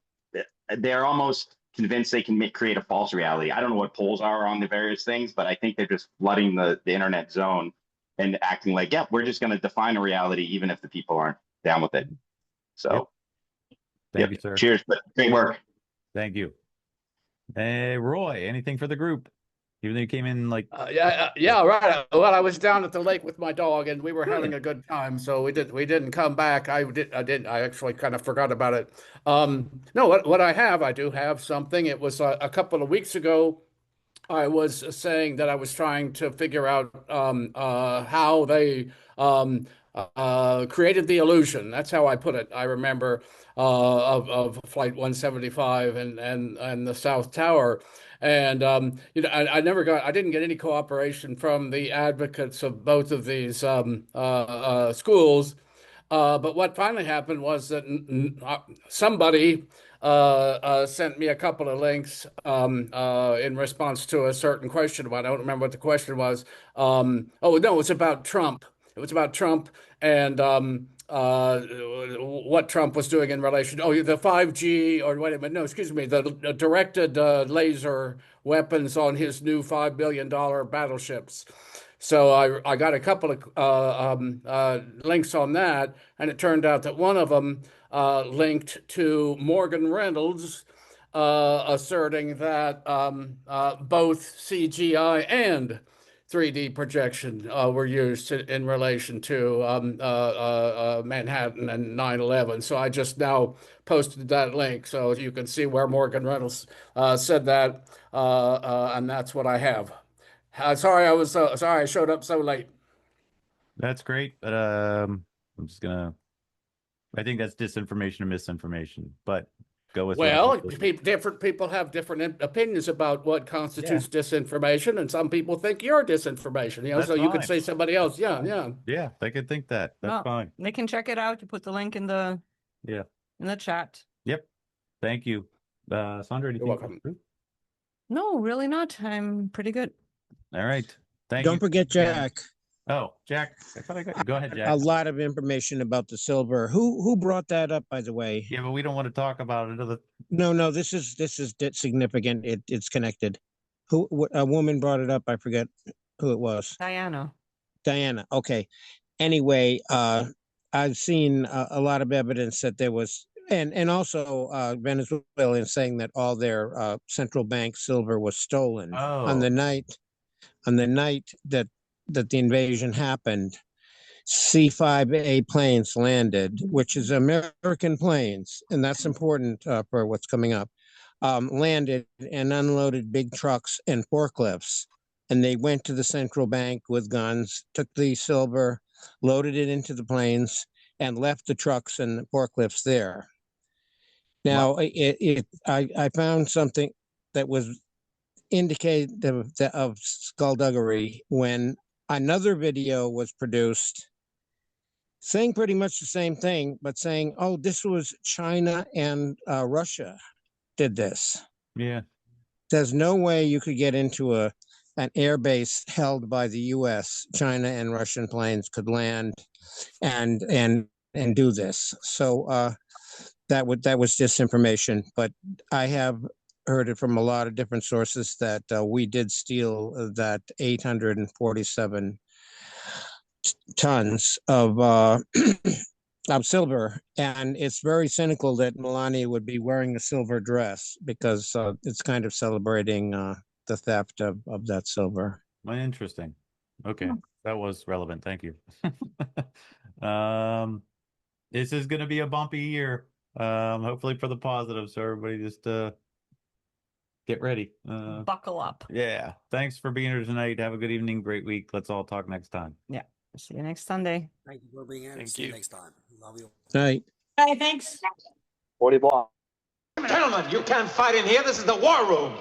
They're almost convinced they can create a false reality. I don't know what polls are on the various things, but I think they're just flooding the internet zone and acting like, yeah, we're just going to define a reality, even if the people aren't down with it. So, Thank you, sir. Cheers. But great work. Thank you. Hey, Roy, anything for the group? Even though you came in like yeah, right. Well, I was down at the lake with my dog, and we were having a good time. So we didn't come back. I actually kind of forgot about it. No, what I do have something. It was a couple of weeks ago. I was saying that I was trying to figure out how they created the illusion. That's how I put it. I remember of Flight 175 and the South Tower. And I didn't get any cooperation from the advocates of both of these schools. But what finally happened was that somebody sent me a couple of links in response to a certain question. I don't remember what the question was. Oh no, it was about Trump. It was about Trump and what Trump was doing in relation. Oh, the 5G, or wait a minute, no, excuse me, the directed laser weapons on his new $5 billion battleships. So I got a couple of links on that, and it turned out that one of them linked to Morgan Reynolds asserting that both CGI and 3D projection were used in relation to Manhattan and 9/11. So I just now posted that link so you can see where Morgan Reynolds said that, and that's what I have. Sorry I showed up so late. That's great. But I'm just gonna. I think that's disinformation or misinformation. But go with. Well, different people have different opinions about what constitutes disinformation, and some people think you're disinformation. You know, That's so you could fine. say somebody else. Yeah. Yeah, they could think that. That's fine. They can check it out. You put the link in the chat. Yep. Thank you, Sandra. Anything? You're welcome. No, really not. I'm pretty good. All right. Thank you. Don't forget Jack. Oh, Jack. I thought I got you. Go ahead, Jack. A lot of information about the silver. Who brought that up, by the way? Yeah, but we don't want to talk about it. No. This is significant. It's connected. A woman brought it up. I forget who it was. Diana. Okay. Anyway, I've seen a lot of evidence that there was, and also Venezuelans saying that all their central bank silver was stolen on the night that the invasion happened. C-5A planes landed, which is American planes, and that's important for what's coming up. Landed and unloaded big trucks and forklifts, and they went to the central bank with guns, took the silver, loaded it into the planes, and left the trucks and the forklifts there. Now, I found something that was indicative of skullduggery when another video was produced saying pretty much the same thing, but saying, oh, this was China and Russia did this. Yeah. There's no way you could get into an air base held by the U.S. China and Russian planes could land and do this. So that was disinformation. But I have heard it from a lot of different sources that we did steal that 847 tons of silver, and it's very cynical that Melania would be wearing a silver dress because it's kind of celebrating the theft of that silver. Interesting. Okay, that was relevant. Thank you. This is going to be a bumpy year. Hopefully for the positive. So everybody just get ready. Buckle up. Yeah. Thanks for being here tonight. Have a good evening. Great week. Let's all talk next time. Yeah. See you next Sunday. Thank you for being here. Thank See you. you next time. Love you. Night. Bye, thanks. 40 block. Gentlemen, you can't fight in here. This is the war room.